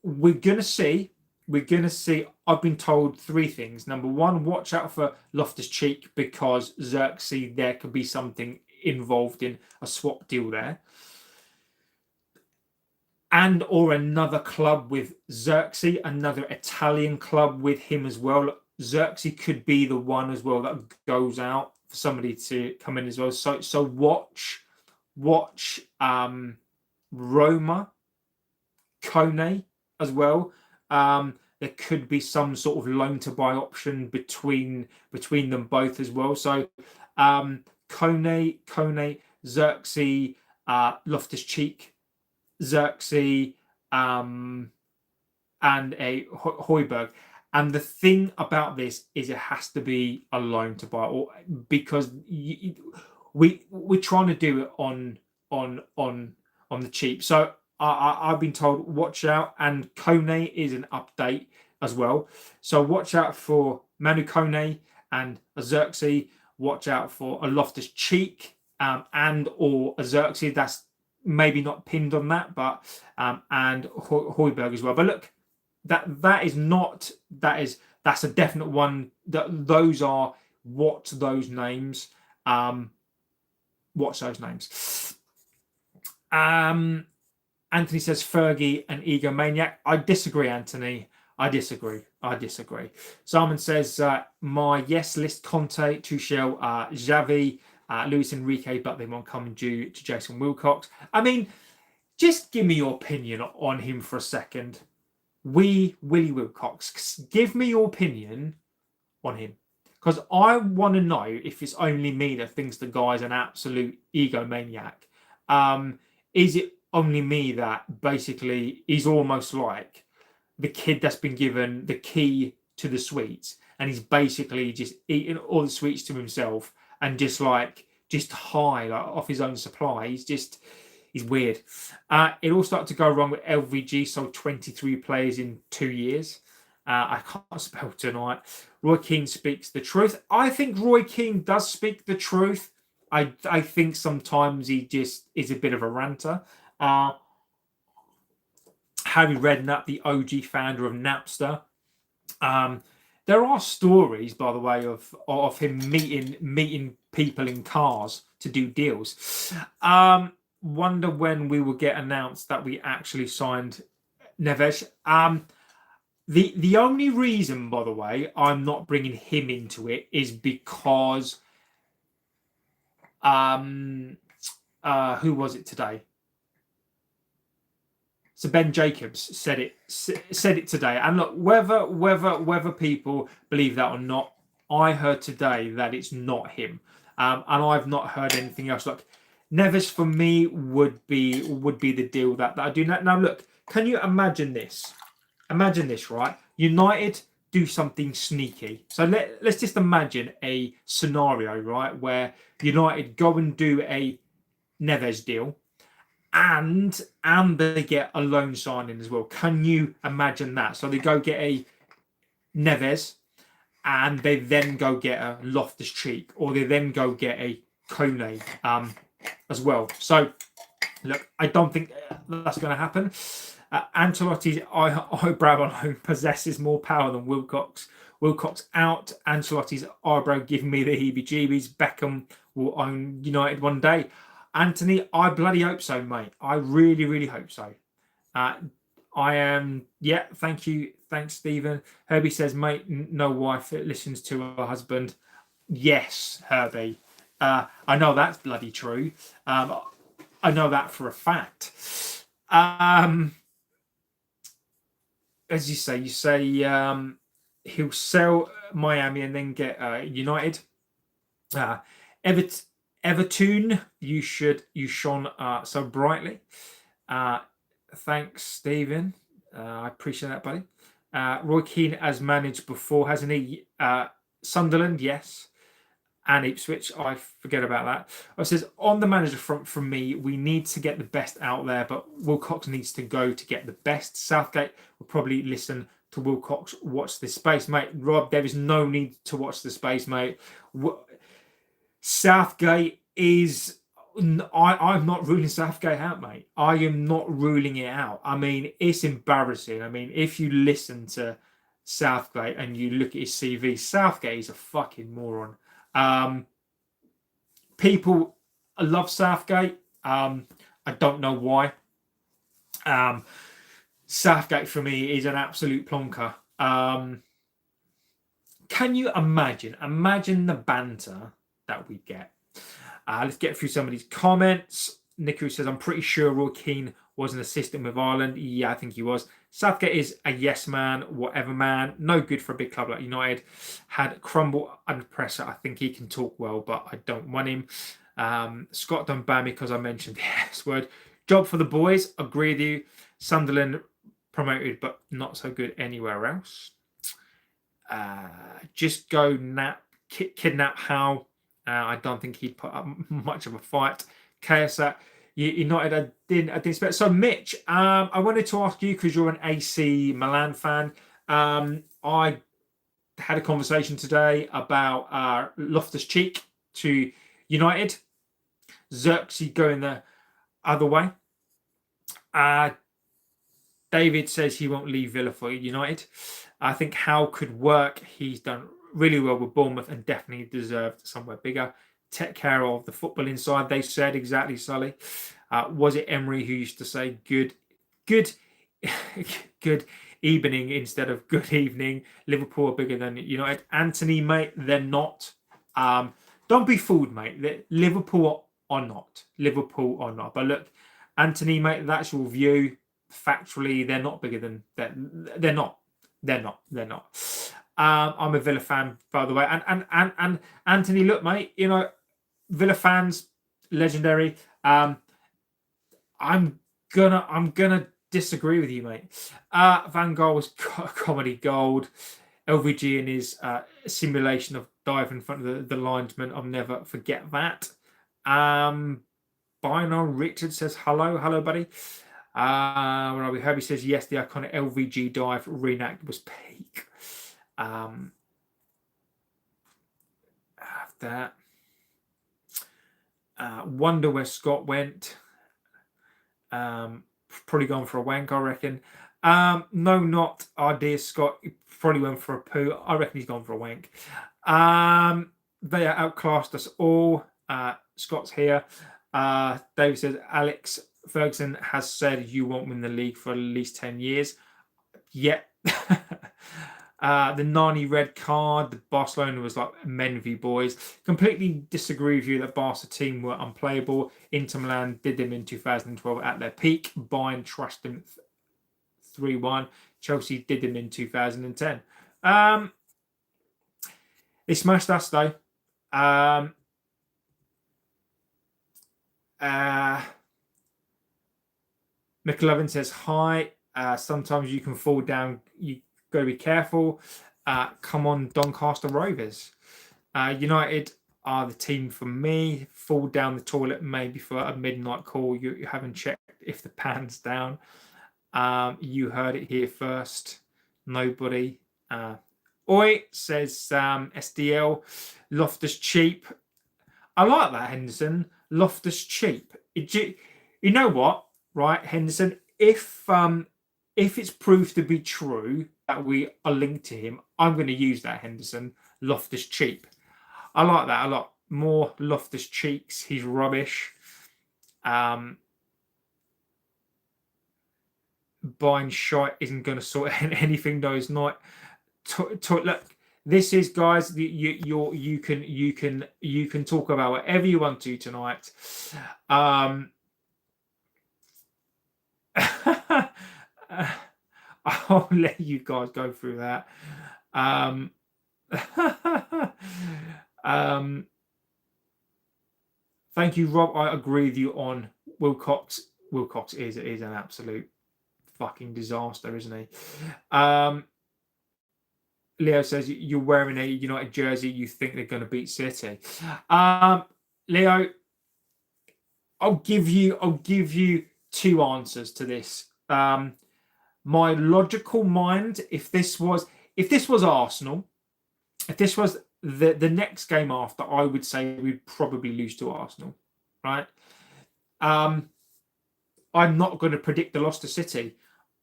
we're gonna see. I've been told 3 things. Number 1, watch out for Loftus-Cheek because Xerxes, there could be something involved in a swap deal there. And or another club with Xerxes, another Italian club with him as well. Xerxes could be the one as well that goes out for somebody to come in as well. So watch Roma, Kone as well. There could be some sort of loan to buy option between them both as well. So Kone, Xerxes, Loftus-Cheek, Xerxes, and a Højbjerg. And the thing about this is it has to be a loan to buy, or because we're trying to do it on the cheap. So I've been told watch out, and Kone is an update as well. So watch out for Manu Kone and a Xerxes. Watch out for a Loftus-Cheek and or a Xerxes. That's maybe not pinned on that, but and Højbjerg as well. But look, that's a definite one. Those are those names. Watch those names. Anthony says Fergie and egomaniac. I disagree, Anthony. I disagree. Simon says my yes list: Conte, Tuchel, Xavi, Luis Enrique, but they won't come due to Jason Wilcox. I mean, just give me your opinion on him for a second. Willie Wilcox. Give me your opinion on him. Because I want to know if it's only me that thinks the guy's an absolute egomaniac. Is it only me that basically he's almost like the kid that's been given the key to the sweets and he's basically just eating all the sweets to himself and just high off his own supply? He's weird. It all started to go wrong with LVG, sold 23 players in 2 years. I can't spell tonight. Roy Keane speaks the truth. I think Roy Keane does speak the truth. I think sometimes he just is a bit of a ranter. Harry Redknapp, the OG founder of Napster. There are stories, by the way, of him meeting people in cars to do deals. Wonder when we will get announced that we actually signed Neves. The only reason, by the way, I'm not bringing him into it is because who was it today? So Ben Jacobs said it today. And look, whether people believe that or not, I heard today that it's not him, and I've not heard anything else. Look, Neves for me would be the deal that I do. Now look, can you imagine this? Imagine this, right? United do something sneaky. So let's just imagine a scenario, right, where United go and do a Neves deal, and they get a loan signing as well. Can you imagine that? So they go get a Neves, and they then go get a Loftus-Cheek, or they then go get a Kone as well. So look, I don't think that's going to happen. Ancelotti's eyebrow alone possesses more power than Wilcox. Wilcox out, Ancelotti's eyebrow giving me the heebie-jeebies. Beckham will own United one day. Anthony, I bloody hope so, mate. I really, really hope so. I am, thank you. Thanks, Stephen. Herbie says, mate, no wife listens to her husband. Yes, Herbie. I know that's bloody true. I know that for a fact. As you say he'll sell Miami and then get United. Everton, you shone so brightly. Thanks, Stephen. I appreciate that, buddy. Roy Keane has managed before, hasn't he? Sunderland, yes. And Ipswich, I forget about that. It says, on the manager front from me, we need to get the best out there, but Wilcox needs to go to get the best. Southgate will probably listen to Wilcox. Watch this space, mate. Rob, there is no need to watch the space, mate. Southgate is I'm not ruling Southgate out, mate. I am not ruling it out. I mean, it's embarrassing. I mean, if you listen to Southgate and you look at his CV, Southgate is a fucking moron. People love Southgate. I don't know why. Southgate for me is an absolute plonker. Can you imagine? Imagine the banter that we get. Let's get through some of these comments. Nicky says, I'm pretty sure Roy Keane was an assistant with Ireland. Yeah, I think he was. Southgate is a yes man, whatever man. No good for a big club like United. Had crumble under pressure. I think he can talk well, but I don't want him. Scott done ban because I mentioned the S word. Job for the boys. Agree with you. Sunderland promoted, but not so good anywhere else. Just go kidnap Howe. I don't think he'd put up much of a fight. KSA United, I didn't expect. So, Mitch, I wanted to ask you because you're an AC Milan fan. I had a conversation today about Loftus-Cheek to United. Xerxes going the other way. David says he won't leave Villa for United. I think Howe could work. He's done really well with Bournemouth and definitely deserved somewhere bigger. Take care of the football inside, they said. Exactly, Sully. Was it Emery who used to say good evening instead of good evening? Liverpool are bigger than United. Anthony, mate, they're not. Don't be fooled, mate. Liverpool are not. Liverpool are not. But look, Anthony, mate, that's your view. Factually, they're not bigger than they're not. They're not. I'm a Villa fan, by the way. And Anthony, look, mate, Villa fans, legendary. I'm gonna disagree with you, mate. Van Gaal was comedy gold. LVG in his simulation of diving in front of the linesman. I'll never forget that. Bino Richard says hello, buddy. Where are we? Herbie says yes, the iconic LVG dive reenact was peak. After that, wonder where Scott went. Probably gone for a wank, I reckon. No, not our dear Scott. He probably went for a poo. I reckon he's gone for a wank. They outclassed us all. Scott's here. David says Alex Ferguson has said you won't win the league for at least 10 years. Yet. The Nani red card, the Barcelona was like men v boys. Completely disagree with you that Barca team were unplayable. Inter Milan did them in 2012 at their peak. Bayern trashed them 3-1. Chelsea did them in 2010. They smashed us though. McLovin says hi. Sometimes you can fall down. You got to be careful. Come on, Doncaster Rovers. United are the team for me. Fall down the toilet maybe for a midnight call. You haven't checked if the pan's down. You heard it here first. Nobody. Oi, says SDL. Loftus cheap. I like that, Henderson. Loftus cheap. You know what? Right, Henderson, if it's proved to be true that we are linked to him, I'm going to use that, Henderson. Loftus cheap. I like that a lot. More Loftus cheeks. He's rubbish. Buying shite isn't going to sort anything. No, it's not. Look, this is, guys. You can talk about whatever you want to tonight. I'll let you guys go through that. Thank you, Rob. I agree with you on Wilcox. Wilcox is an absolute fucking disaster, isn't he? Leo says you're wearing a United jersey. You think they're going to beat City. Leo, I'll give you two answers to this. My logical mind, if this was Arsenal, if this was the next game after, I would say we'd probably lose to Arsenal. right? I'm not going to predict the loss to City.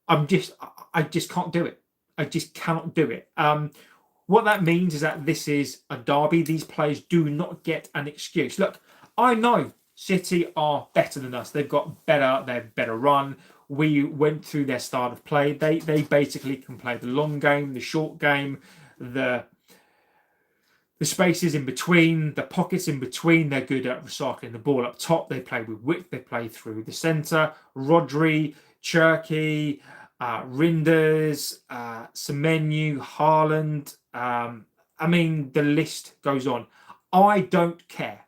I just can't do it. I just cannot do it. What that means is that this is a derby. These players do not get an excuse. Look, I know City are better than us. They've got better. They've better run. We went through their style of play. They basically can play the long game, the short game, the spaces in between, the pockets in between. They're good at recycling the ball up top. They play with width. They play through the centre. Rodri, Cherky, Rinders, Semenyo, Haaland. I mean, the list goes on. I don't care.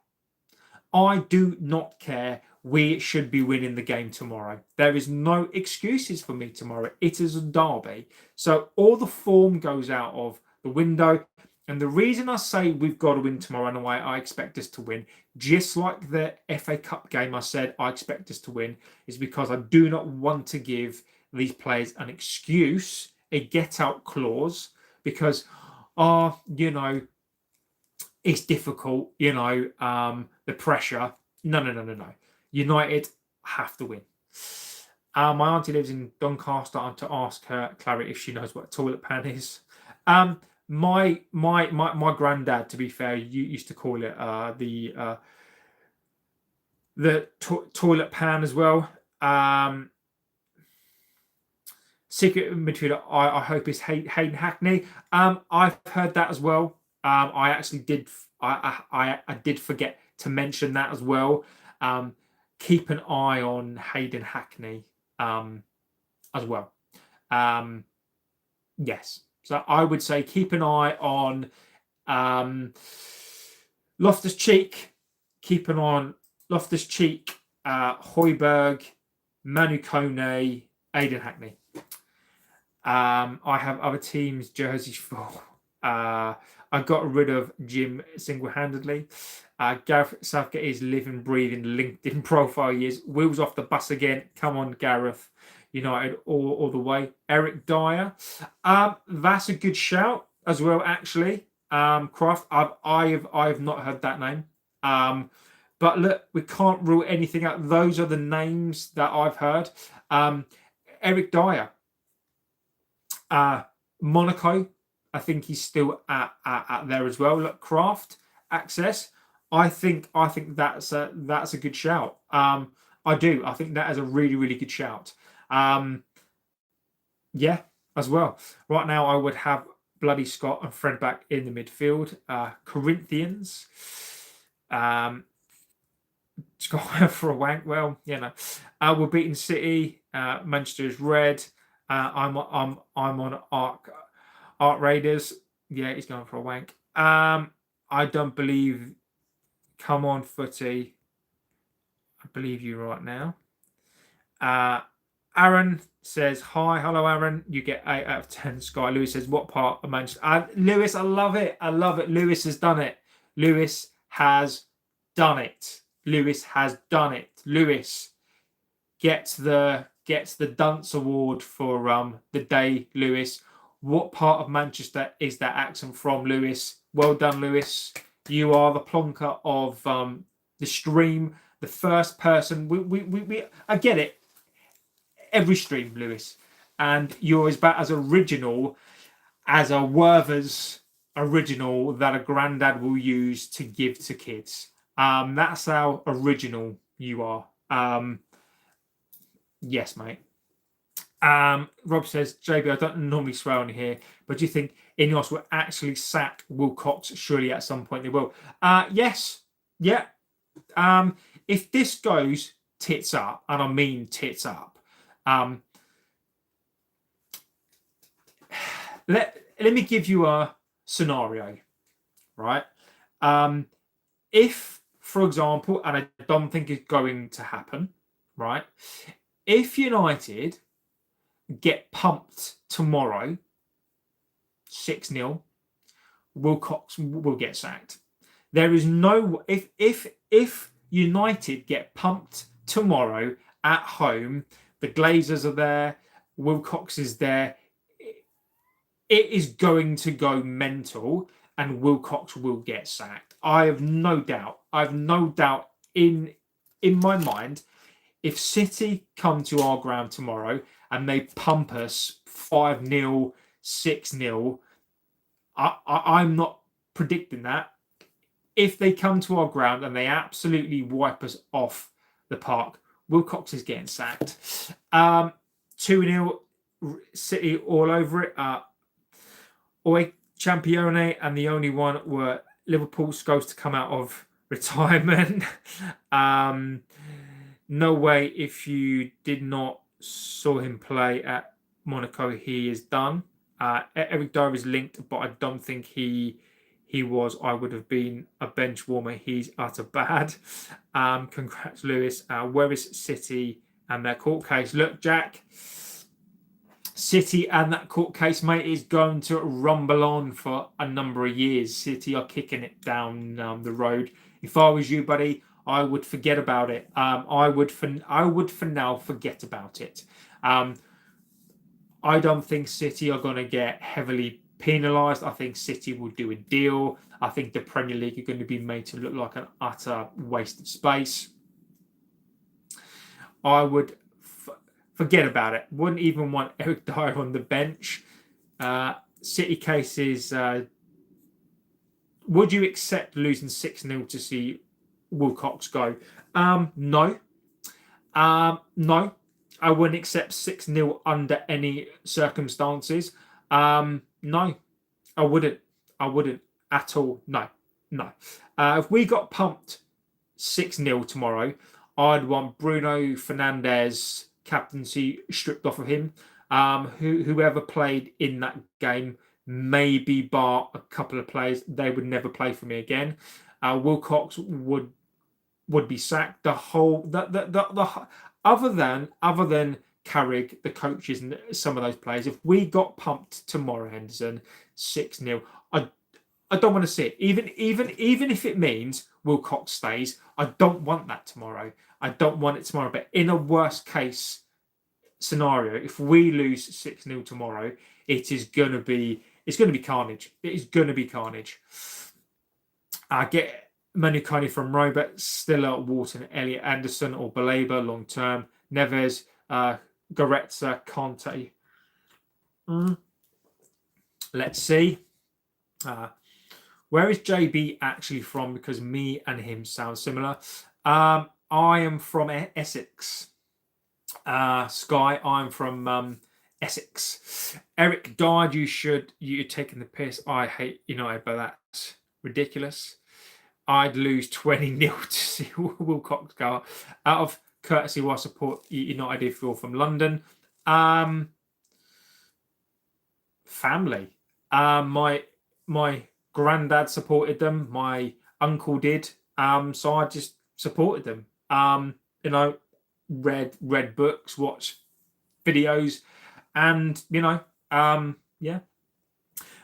I do not care. We should be winning the game tomorrow. There is no excuses for me tomorrow. It is a derby. So all the form goes out of the window. And the reason I say we've got to win tomorrow and why I expect us to win, just like the FA Cup game I said I expect us to win, is because I do not want to give these players an excuse, a get-out clause, because, it's difficult, the pressure. No. United have to win. My auntie lives in Doncaster. I'm to ask her, Clary, if she knows what a toilet pan is. My granddad, to be fair, used to call it the toilet pan as well. Secret midfielder, I hope is Hayden Hackney. I've heard that as well. I actually did. I did forget to mention that as well. Keep an eye on Hayden Hackney as well. Yes. So I would say keep an eye on Loftus-Cheek. Keep an eye on Loftus-Cheek, Højbjerg, Manu Kone, Aidan Hackney. I have other teams' jerseys for. I got rid of Jim single-handedly. Gareth Southgate is living, breathing LinkedIn profile years. Wheels off the bus again. Come on, Gareth. United all the way. Eric Dyer. That's a good shout as well, actually. Croft. I've not heard that name. But look, we can't rule anything out. Those are the names that I've heard. Eric Dyer. Monaco. I think he's still at there as well. Look, Craft access. I think that's a good shout. I do. I think that is a really, really good shout. Yeah, as well. Right now, I would have Bloody Scott and Fred back in the midfield. Corinthians. Scott for a wank. Well, we're beating City. Manchester is red. I'm on Art Raiders. Yeah, he's going for a wank. I don't believe. Come on, footy. I believe you right now. Aaron says, hi. Hello, Aaron. You get 8 out of 10. Sky Lewis says, what part of Manchester? Lewis, I love it. I love it. Lewis has done it. Lewis has done it. Lewis has done it. Lewis gets the dunce award for the day, Lewis. What part of Manchester is that accent from, Lewis? Well done, Lewis. You are the plonker of the stream, the first person. I get it. Every stream, Lewis. And you're about as original as a Werther's original that a granddad will use to give to kids. That's how original you are. Yes, mate. Rob says, JB, I don't normally swear on here, but do you think Ineos will actually sack Wilcox? Surely at some point they will. Yes. Yeah. If this goes tits up, and I mean tits up, let me give you a scenario, right? If, for example, and I don't think it's going to happen, right? If United get pumped tomorrow, 6-0, Wilcox will get sacked. There is no if United get pumped tomorrow at home, the Glazers are there, Wilcox is there, it is going to go mental and Wilcox will get sacked. I have no doubt. I have no doubt in in my mind, if City come to our ground tomorrow and they pump us 5-0, 6-0, I'm not predicting that. If they come to our ground and they absolutely wipe us off the park, Wilcox is getting sacked. 2-0 City all over it. Oi Champione, and the only one were Liverpool supposed to come out of retirement. No way, if you did not saw him play at Monaco, he is done. Eric Dyer is linked, but I don't think he was. I would have been a bench warmer. He's utter bad. Congrats, Lewis. Where is City and their court case? Look, Jack, City and that court case, mate, is going to rumble on for a number of years. City are kicking it down the road. If I was you, buddy, I would forget about it. I would for now forget about it. I don't think City are going to get heavily penalised. I think City will do a deal. I think the Premier League are going to be made to look like an utter waste of space. I would forget about it. Wouldn't even want Eric Dyer on the bench. City cases. Would you accept losing 6-0 to see Wilcox go? No. No. I wouldn't accept 6-0 under any circumstances. No, I wouldn't. I wouldn't at all. No. If we got pumped 6-0 tomorrow, I'd want Bruno Fernandes captaincy stripped off of him. Whoever played in that game, maybe bar a couple of players, they would never play for me again. Wilcox would be sacked. The whole other than Carrick, the coaches, and some of those players. If we got pumped tomorrow, Henderson 6-0, I don't want to see it. Even if it means Wilcox stays, I don't want that tomorrow. I don't want it tomorrow. But in a worst case scenario, if we lose 6-0 tomorrow, it's going to be carnage. It is going to be carnage. I get Manu Kone from Robert, Stiller, Wharton, Elliot Anderson, or Baleba long term. Neves, Goretzka, Conte. Let's see. Where is JB actually from? Because me and him sound similar. I am from Essex. Sky, I'm from Essex. Eric died. You're taking the piss. I hate United, but that's ridiculous. I'd lose 20-0 to see Wilcox go out of courtesy while support United if you're from London. Family. My granddad supported them. My uncle did. So I just supported them. Read books, watched videos, and yeah.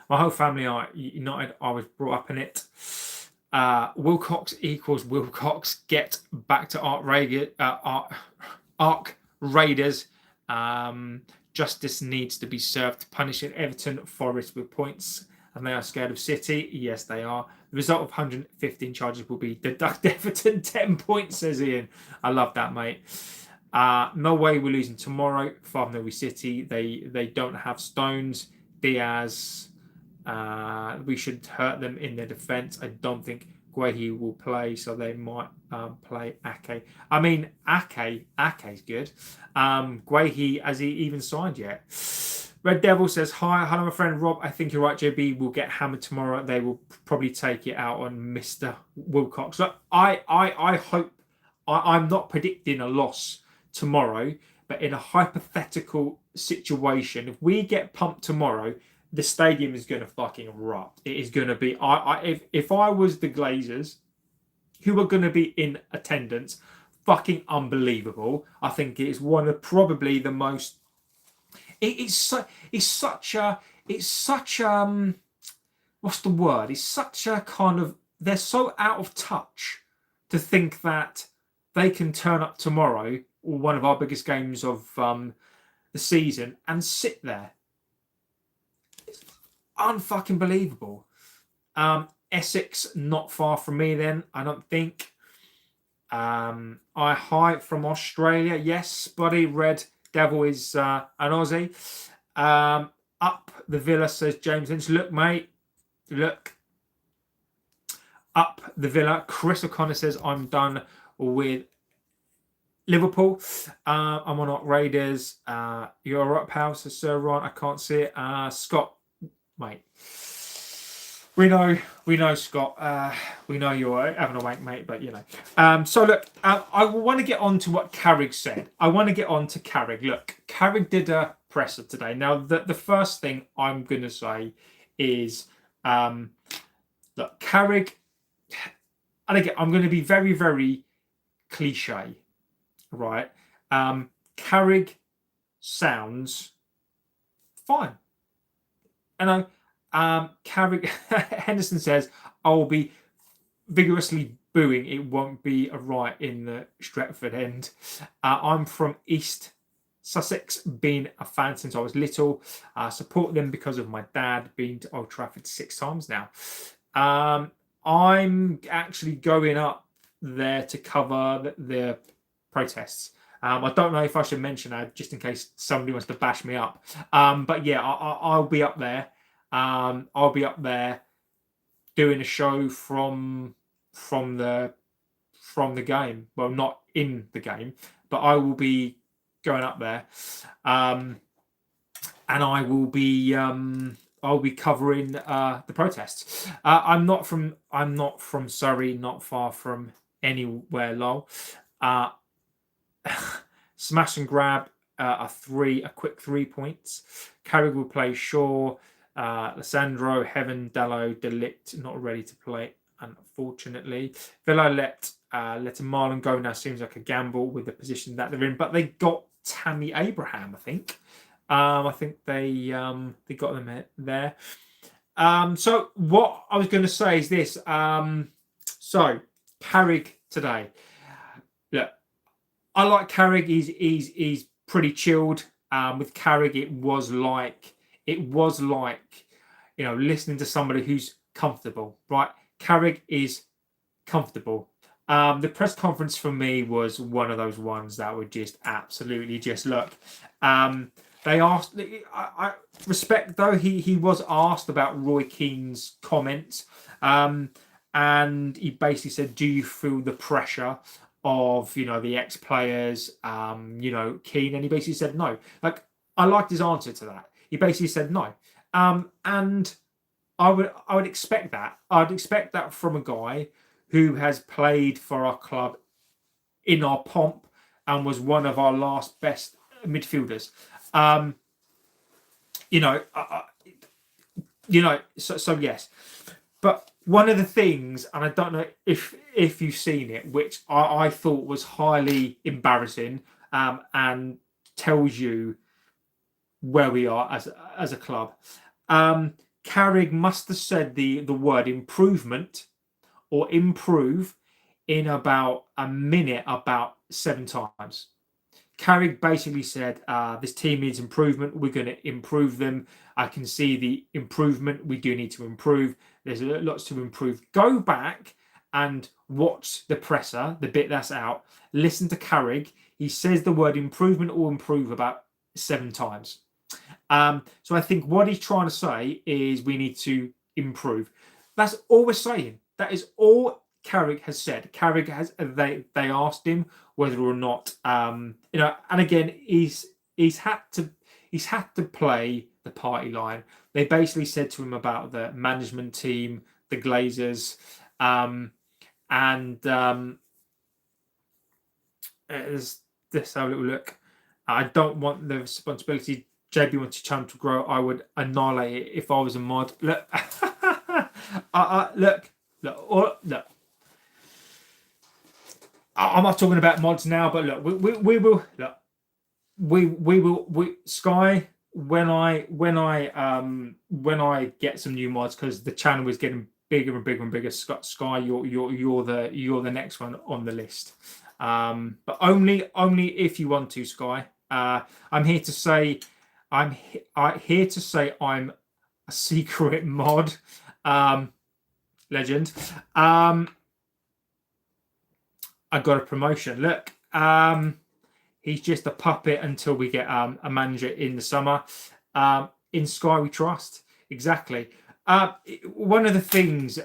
My whole family are United. I was brought up in it. Wilcox equals Wilcox. Get back to Ark Raiders. Justice needs to be served. Punishing Everton, Forest with points, and they are scared of City. Yes, they are. The result of 115 charges will be deduct Everton 10 points, says Ian. I love that, mate. No way we're losing tomorrow. 5-0 City. They don't have Stones. Diaz. We should hurt them in their defence. I don't think Guehi will play, so they might play Ake. I mean, Ake's good. Guehi, has he even signed yet? Red Devil says, hi, hello, my friend Rob. I think you're right, JB will get hammered tomorrow. They will probably take it out on Mr. Wilcox. Look, I hope, I'm not predicting a loss tomorrow, but in a hypothetical situation, if we get pumped tomorrow, the stadium is going to fucking erupt. It is going to be, if I was the Glazers, who are going to be in attendance, fucking unbelievable. I think it is one of probably the most, it's such what's the word? It's such a kind of, they're so out of touch to think that they can turn up tomorrow, or one of our biggest games of the season, and sit there. It's unfucking believable. Essex, not far from me then, I don't think. I hi from Australia. Yes, buddy. Red Devil is an Aussie. Up the Villa, says James Lynch. Look, mate. Look. Up the Villa. Chris O'Connor says, I'm done with Liverpool. I'm on Raiders. You're up, pal. So Sir Ron, I can't see it. Scott, mate. We know, Scott. We know you're having a wank, mate. But you know. So look, I want to get on to what Carrick said. I want to get on to Carrick. Look, Carrick did a presser today. Now, the first thing I'm going to say is, look, Carrick. And again, I'm going to be very, very cliche, right? Carrick sounds fine. And Carrick Henderson says, I'll be vigorously booing. It won't be a riot in the Stretford end. I'm from East Sussex, been a fan since I was little. Support them because of my dad, been to Old Trafford 6 times now. I'm actually going up there to cover the protests. I don't know if I should mention that just in case somebody wants to bash me up. But yeah, I'll be up there. I'll be up there doing a show from the game. Well, not in the game, but I will be going up there, and I will be I'll be covering the protests. I'm not from Surrey, not far from anywhere. Lol. Smash and grab a quick 3 points. Carrick will play Shaw, Lissandro, Heaven, Dallo, Delict not ready to play, unfortunately. Villa let Marlon go now seems like a gamble with the position that they're in, but they got Tammy Abraham, I think. I think they got them there. So what I was going to say is this. So Carrick today. Look, I like Carrick. He's pretty chilled. With Carrick, it was like listening to somebody who's comfortable, right? Carrick is comfortable. The press conference for me was one of those ones that would just absolutely just look. They asked. I respect though. He was asked about Roy Keane's comments, and he basically said, "Do you feel the pressure of the ex-players, Keane?" And he basically said no. Like, I liked his answer to that. He basically said no, and I would expect that. I'd expect that from a guy who has played for our club in our pomp and was one of our last best midfielders. So yes. But one of the things, and I don't know if you've seen it, which I thought was highly embarrassing, and tells you where we are as a club. Carrick must have said the word improvement or improve in about a minute about 7 times. Carrick basically said, this team needs improvement. We're going to improve them. I can see the improvement. We do need to improve. There's lots to improve. Go back and watch the presser, the bit that's out. Listen to Carrick. He says the word improvement or improve about 7 times. So I think what he's trying to say is we need to improve. That's all we're saying. That is all Carrick has said. Carrick has they asked him whether or not and again he's had to play the party line. They basically said to him about the management team, the Glazers, let's have a little look. I don't want the responsibility. JB wants to channel to grow. I would annihilate it if I was a mod. Look, look. I'm not talking about mods now, but look, we will look. We will Sky when I get some new mods, because the channel is getting bigger and bigger and bigger. Sky, you're the next one on the list. But only if you want to, Sky. I'm here to say I'm a secret mod, legend. I got a promotion. Look, he's just a puppet until we get a manager in the summer. In Sky we trust. Exactly. One of the things,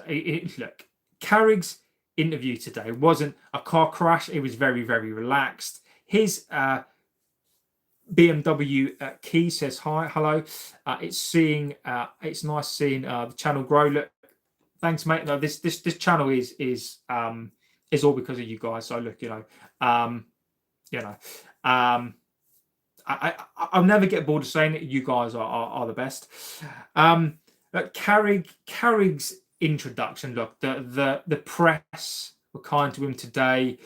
look, Carrick's interview today wasn't a car crash. It was very, very relaxed. His BMW key says hi, hello. It's nice seeing the channel grow. Look, thanks, mate. No, this channel is all because of you guys. So look, I'll never get bored of saying it. You guys are the best. Carrick's introduction. Look, the press were kind to him today.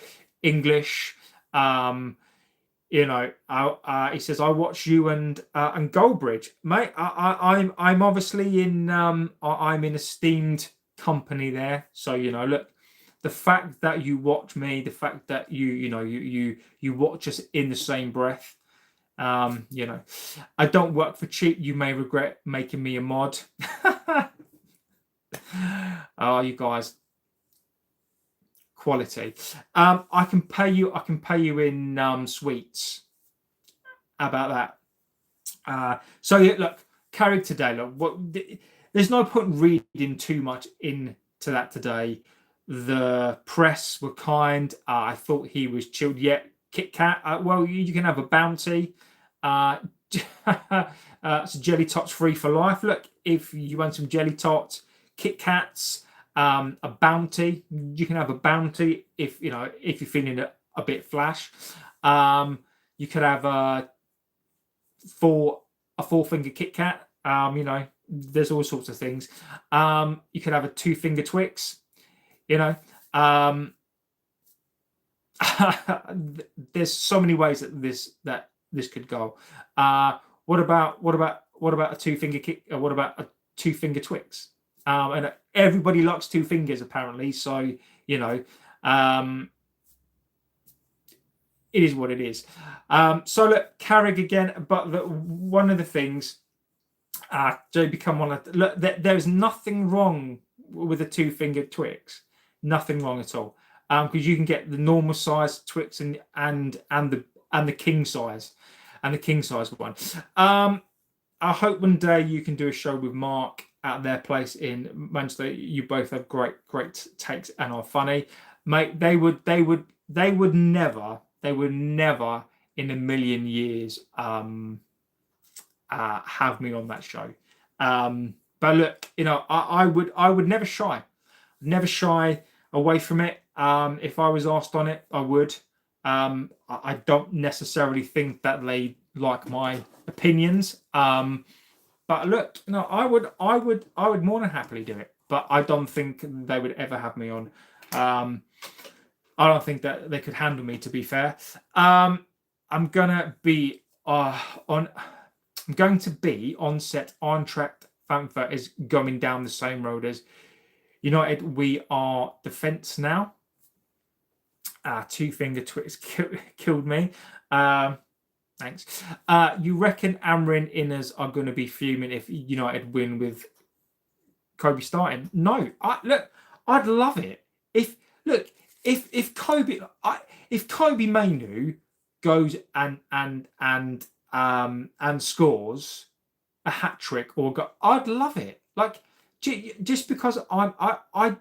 English. He says, I watch you and Goldbridge, mate. I'm obviously in I'm in esteemed company there. So look, the fact that you watch me, the fact that you watch us in the same breath. I don't work for cheap. You may regret making me a mod. Oh, you guys, quality. I can pay you in sweets. How about that? So yeah, look, Carrick today. Look, there's no point reading too much into that today. The press were kind. I thought he was chilled. Yeah, Kit Kat. Well, you can have a bounty. So jelly tots free for life. Look, if you want some jelly tots, Kit Kats, a bounty, you can have a bounty if you're feeling a bit flash. You could have a four-finger Kit Kat. There's all sorts of things. You could have a two-finger Twix. There's so many ways that this could go. What about a two-finger kick? What about a two-finger Twix? And everybody likes two fingers apparently. So it is what it is. So look, Carrick again. But one of the things, Joe become one of. Look, there's nothing wrong with a two-finger Twix. Nothing wrong at all. Because you can get the normal size Twix and the king size. And the king size one. I hope one day you can do a show with Mark at their place in Manchester. You both have great takes and are funny, mate. They would never in a million years have me on that show. But look, I would never shy away from it. If I was asked on it, I would. I don't necessarily think that they like my opinions. But look, I would more than happily do it. But I don't think they would ever have me on. I don't think that they could handle me, to be fair. I'm gonna be on set on track. Fanfare is going down the same road as United. We are defence now. Two-finger Twix killed me. Thanks. You reckon Amrin inners are going to be fuming if United win with Kobe starting? No. I'd love it. If Kobe Mainu goes and scores a hat trick I'd love it. Like, just because I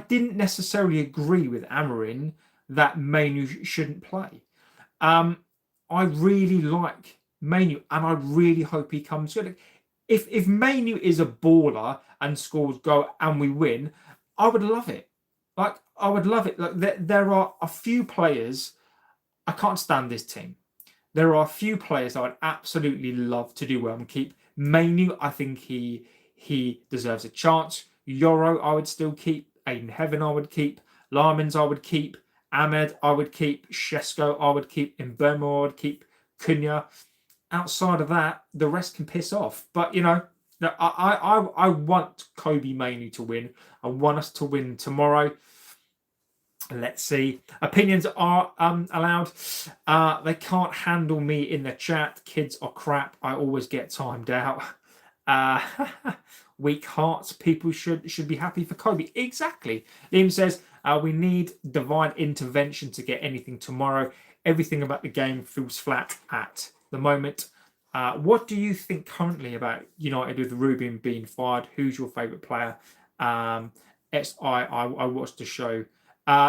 didn't necessarily agree with Amarin that Mainu shouldn't play. I really like Mainu, and I really hope he comes good. If Mainu is a baller and scores goal and we win, I would love it. Like, I would love it. Like, there are a few players. I can't stand this team. There are a few players I would absolutely love to do well and keep. Mainu, I think he deserves a chance. Yoro, I would still keep. Aiden Heaven, I would keep. Larmins, I would keep. Ahmed, I would keep. Shesko, I would keep. Mbemo, I would keep. Cunha. Outside of that, the rest can piss off. But I want Kobe Mainu to win. I want us to win tomorrow. Let's see. Opinions are allowed. They can't handle me in the chat. Kids are crap. I always get timed out. Weak hearts. People should be happy for Kobe. Exactly. Liam says, We need divine intervention to get anything tomorrow. Everything about the game feels flat at the moment. What do you think currently about United with Ruben being fired? Who's your favourite player? I watched the show.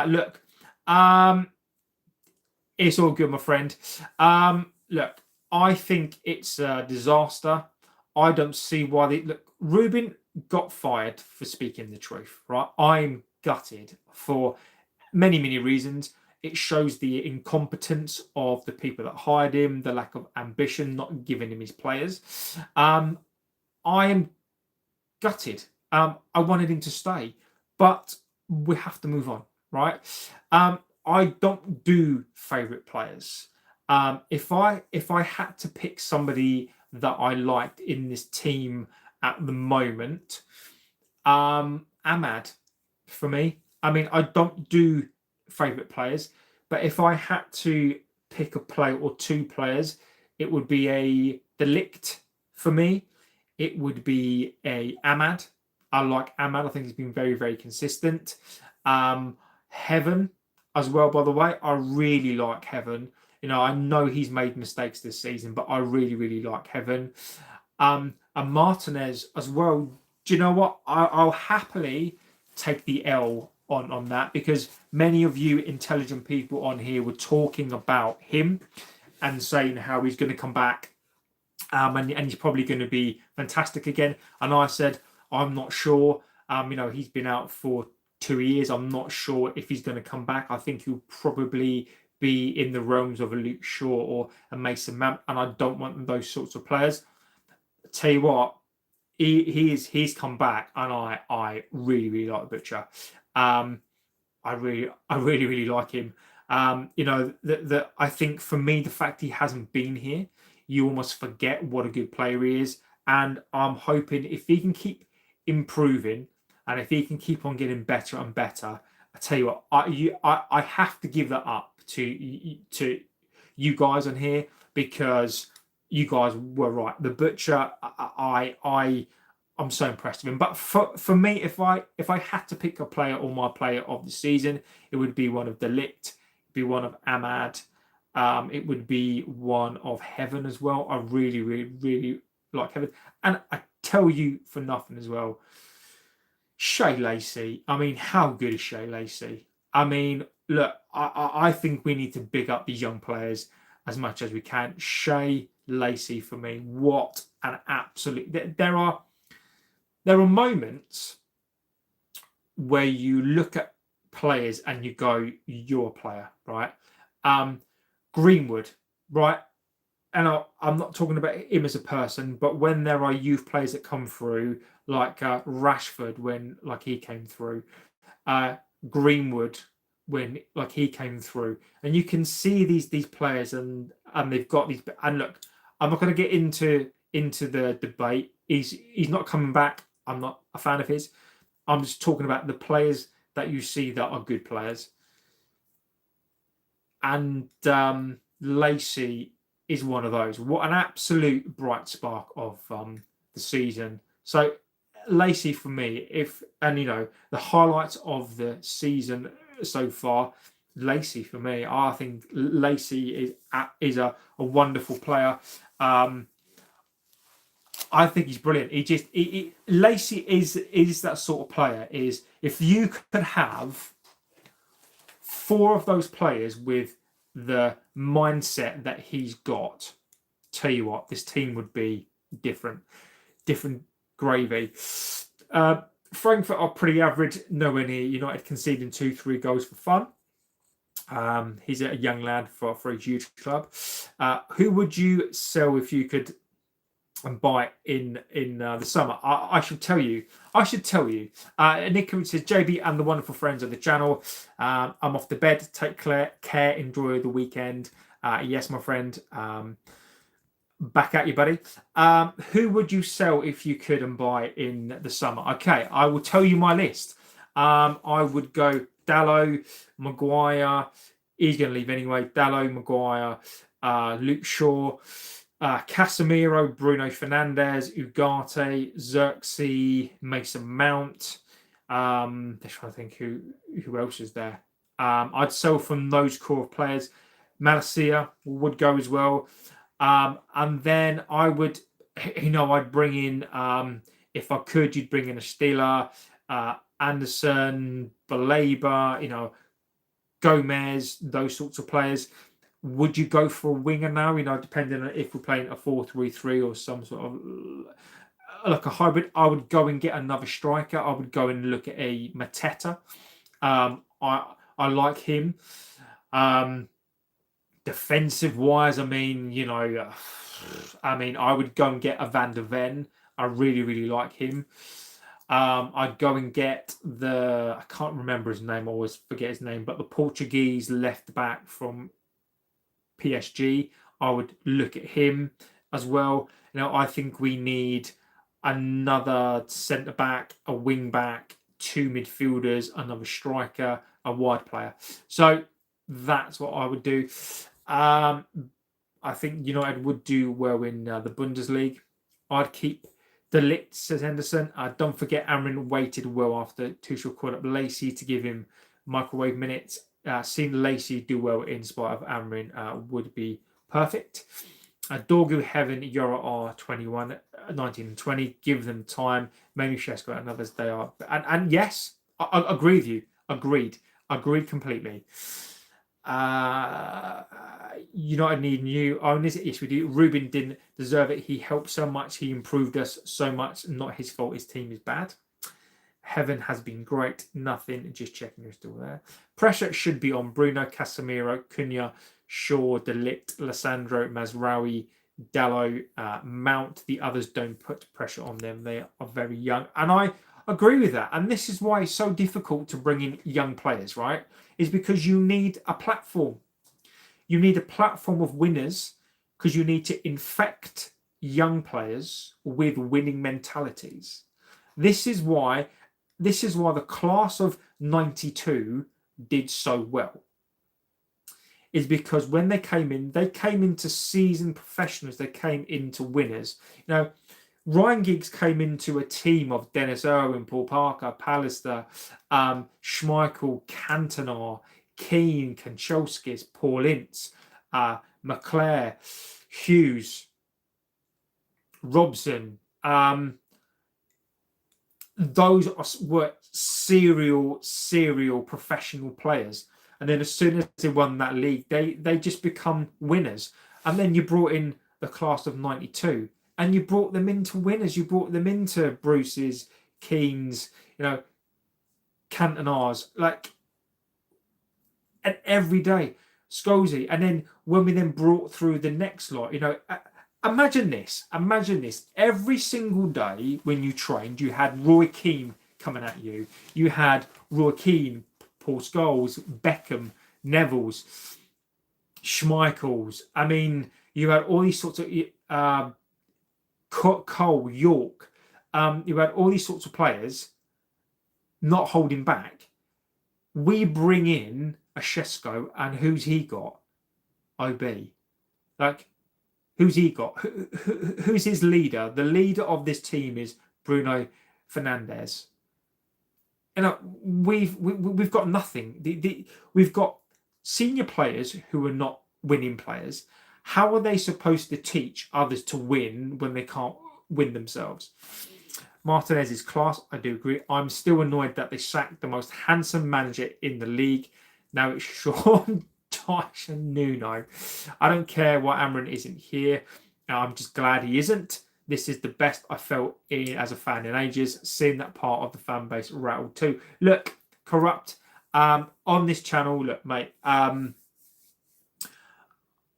Look, it's all good, my friend. Look, I think it's a disaster. I don't see why look. Ruben got fired for speaking the truth, right? I'm gutted for many reasons. It shows the incompetence of the people that hired him, the lack of ambition, not giving him his players. I am gutted. I wanted him to stay, but we have to move on, right? I don't do favourite players. If I had to pick somebody that I liked in this team at the moment, Ahmad for me. I mean, I don't do favourite players, but if I had to pick a player or two players, it would be a Delict for me. It would be a Ahmad. I like Ahmad. I think he's been very consistent. Heaven as well, by the way. I really like Heaven. I know he's made mistakes this season, but I really like Heaven. And Martinez as well. Do you know what? I'll happily take the L on that, because many of you intelligent people on here were talking about him and saying how he's going to come back, and he's probably going to be fantastic again. And I said, I'm not sure. He's been out for 2 years. I'm not sure if he's going to come back. I think he'll probably be in the realms of a Luke Shaw or a Mason Mount, and I don't want those sorts of players. Tell you what, he's come back, and I really like the Butcher. I really like him. I think for me, the fact he hasn't been here, you almost forget what a good player he is. And I'm hoping if he can keep improving and if he can keep on getting better and better, I tell you what, I have to give that up to you guys on here, because you guys were right. The Butcher, I'm so impressed with him. But for me, if I had to pick a player or my player of the season, it would be one of Delict, it'd be one of Ahmad, it would be one of Heaven as well. I really like Heaven. And I tell you for nothing as well, Shay Lacey. I mean, how good is Shay Lacey? I mean, look, I think we need to big up these young players as much as we can. Shay Lacey for me, what an absolute... There are moments where you look at players and you go, you're a player, right? Greenwood, right? And I'm not talking about him as a person, but when there are youth players that come through, like Rashford, when he came through, Greenwood, when he came through, and you can see these players, and they've got these. And look, I'm not going to get into the debate. He's not coming back. I'm not a fan of his. I'm just talking about the players that you see that are good players. And Lacey is one of those. What an absolute bright spark of the season. So Lacey for me, the highlights of the season so far, Lacey for me. I think Lacey is a wonderful player. I think he's brilliant. Lacey is that sort of player. Is if you could have 4 of those players with the mindset that he's got, tell you what, this team would be different gravy. Frankfurt are pretty average, nowhere near United conceding 2-3 goals for fun. He's a young lad for a huge club. Who would you sell if you could buy in the summer? I should tell you. Nick says, JB and the wonderful friends of the channel, I'm off to bed. Take care. Enjoy the weekend. Yes, my friend. Back at you, buddy. Who would you sell if you could and buy in the summer? Okay, I will tell you my list. I would go Dalot, Maguire. He's going to leave anyway. Dalot, Maguire, Luke Shaw, Casemiro, Bruno Fernandes, Ugarte, Xerxes, Mason Mount, Just trying to think who else is there. I'd sell from those core of players. Malacia would go as well. And then I would, I'd bring in, if I could, you'd bring in a Steeler, Anderson, Baleba, Gomez, those sorts of players. Would you go for a winger now? Depending on if we're playing a 4-3-3 or some sort of like a hybrid. I would go and get another striker. I would go and look at a Mateta. I like him. Defensive wise, I would go and get a Van der Ven. I really, really like him. I'd go and get I can't remember his name, I always forget his name, but the Portuguese left back from PSG. I would look at him as well. I think we need another centre back, a wing back, 2 midfielders, another striker, a wide player. So that's what I would do. I think United would do well in the Bundesliga. I'd keep De Ligt, says Henderson. Don't forget Amrin waited well after Tuchel called up Lacey to give him microwave minutes. Seeing Lacey do well in spite of Amrin would be perfect. Dorgu, Heaven, Yora are 21, 19 and 20. Give them time. Maybe Shesko and others, they are. And yes, I agree with you. Agreed completely. United need new owners. Yes, we do. Ruben didn't deserve it. He helped so much. He improved us so much. Not his fault. His team is bad. Heaven has been great. Nothing. Just checking you're still there. Pressure should be on Bruno, Casemiro, Cunha, Shaw, De Ligt, Lissandro, Mazraoui, Dallo, Mount. The others don't put pressure on them. They are very young. And I agree with that. And this is why it's so difficult to bring in young players, right? Is because you need a platform. You need a platform of winners because you need to infect young players with winning mentalities. This is why the class of 92 did so well. Is because when they came into seasoned professionals, they came into winners. Ryan Giggs came into a team of Dennis Irwin, Paul Parker, Pallister, Schmeichel, Cantona, Keane, Kanchelskis, Paul Ince, McClare, Hughes, Robson. Those were serial professional players. And then as soon as they won that league, they just become winners. And then you brought in the class of 92. And you brought them into winners. You brought them into Bruce's, Keane's, Cantonars, and every day, Scosey. And then when we then brought through the next lot, imagine this. Every single day when you trained, you had Roy Keane coming at you. You had Roy Keane, Paul Scholes, Beckham, Neville's, Schmeichels. You had all these sorts of Cole, York. You had all these sorts of players not holding back. We bring in a Shesko, and who's he got? OB. Who's he got? Who's his leader? The leader of this team is Bruno Fernandes. We've got nothing. We've got senior players who are not winning players. How are they supposed to teach others to win when they can't win themselves? Martinez is class. I do agree. I'm still annoyed that they sacked the most handsome manager in the league. Now it's Sean Dyche and Nuno. I don't care why Amrin isn't here. I'm just glad he isn't. This is the best I felt as a fan in ages. Seeing that part of the fan base rattled too. Look, corrupt. On this channel, look, mate.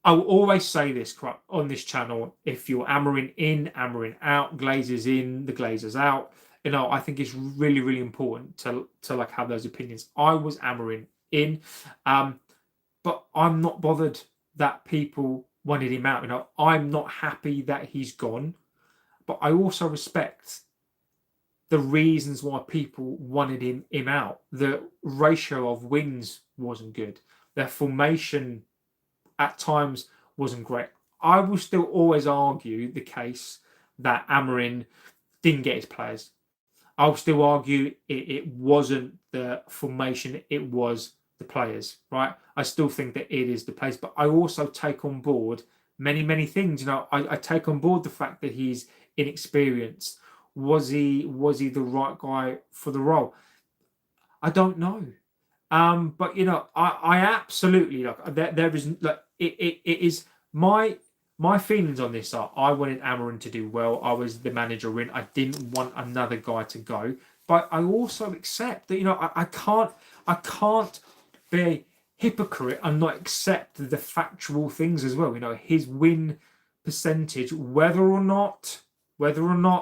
I will always say this on this channel: if you're Amrin in, Amrin out, Glazers in, the Glazers out. I think it's really, really important to have those opinions. I was Amrin in, but I'm not bothered that people wanted him out. I'm not happy that he's gone, but I also respect the reasons why people wanted him out. The ratio of wins wasn't good. Their formation at times wasn't great. I will still always argue the case that Amrin didn't get his players. I'll still argue it wasn't the formation, it was the players, right? I still think that it is the players, but I also take on board many things. You know, I take on board the fact that he's inexperienced. Was he the right guy for the role? I don't know. But you know, I absolutely like there is like it is my feelings on this are I wanted Amarin to do well. I was the manager in. I didn't want another guy to go. But I also accept that, you know, I can't be a hypocrite and not accept the factual things as well. You know, his win percentage, whether or not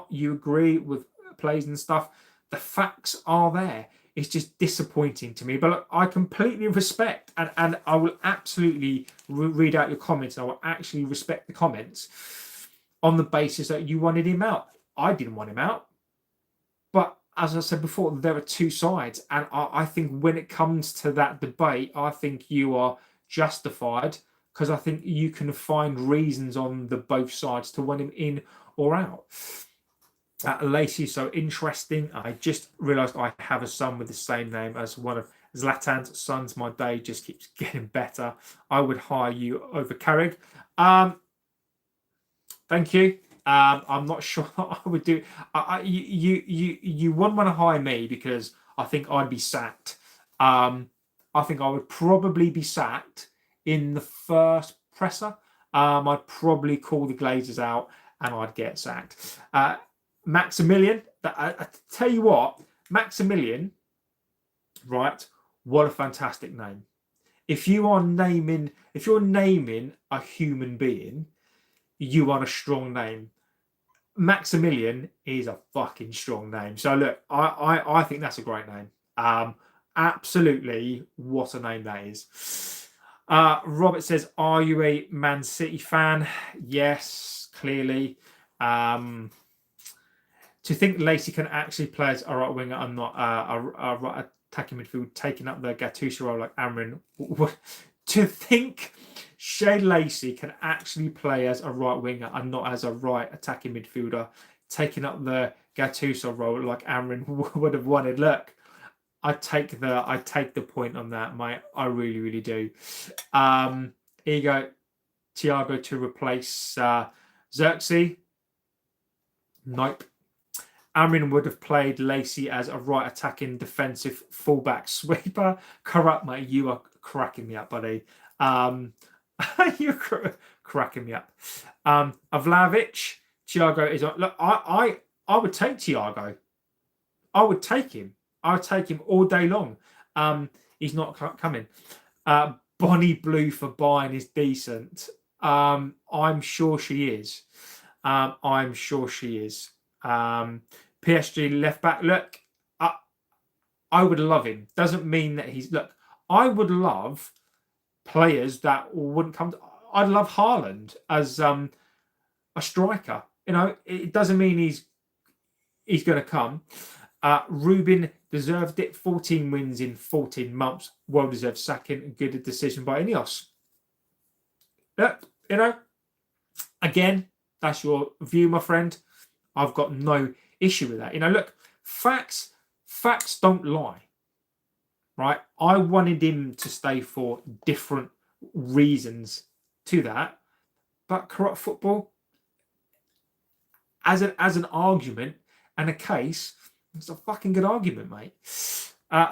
you agree with plays and stuff, the facts are there. It's just disappointing to me. But look, I completely respect, and I will absolutely read out your comments. I will actually respect the comments on the basis that you wanted him out. I didn't want him out. But as I said before, there are two sides. And I think when it comes to that debate, I think you are justified, because I think you can find reasons on the both sides to want him in or out. Lacey, so interesting. I just realised I have a son with the same name as one of Zlatan's sons. My day just keeps getting better. I would hire you over Carrick. Thank you. I'm not sure I would do. You wouldn't want to hire me because I think I'd be sacked. I think I would probably be sacked in the first presser. I'd probably call the Glazers out and I'd get sacked. Maximilian, I tell you what, Maximilian, right? What a fantastic name. If you're naming a human being, you want a strong name. Maximilian is a fucking strong name. So look, I think that's a great name. Absolutely, what a name that is. Robert says, "Are you a Man City fan?" Yes, clearly. To think Lacey can actually play as a right winger and not a right attacking midfield, taking up the Gattuso role like Amarin. To think Shane Lacey can actually play as a right winger and not as a right attacking midfielder, taking up the Gattuso role like Amarin would have wanted. Look, I take the point on that, mate. I really do. Here you go, Thiago to replace Xerxes. Nope. Amarin would have played Lacey as a right attacking defensive fullback sweeper. Corrupt, mate. You are cracking me up, buddy. You're cracking me up. Avlavic, Thiago is on. Look, I would take Thiago. I would take him. I would take him all day long. He's not coming. Bonnie Blue for buying is decent. I'm sure she is. I'm sure she is. PSG left back. Look, I would love him. Doesn't mean that he's. Look, I would love players that wouldn't come. I'd love Haaland as a striker. You know, it doesn't mean he's going to come. Rubin deserved it. 14 wins in 14 months. Well deserved second. Good decision by Ineos. Look, you know, again, that's your view, my friend. I've got no issue with that. You know, look, facts don't lie, right? I wanted him to stay for different reasons to that, but corrupt football, as an argument and a case, it's a fucking good argument, mate.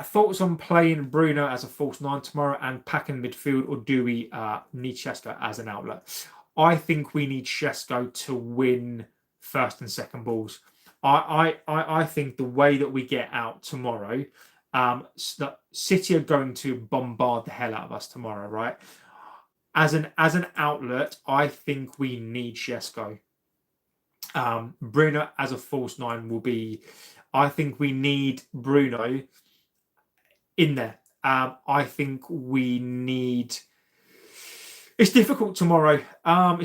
Thoughts on playing Bruno as a false nine tomorrow and packing midfield, or do we need Šeško as an outlet? I think we need Šeško to win first and second balls. I think the way that we get out tomorrow, City are going to bombard the hell out of us tomorrow, right? As an outlet, I think we need Šeško. Bruno as a false nine will be. I think we need Bruno in there. I think we need. It's difficult tomorrow. I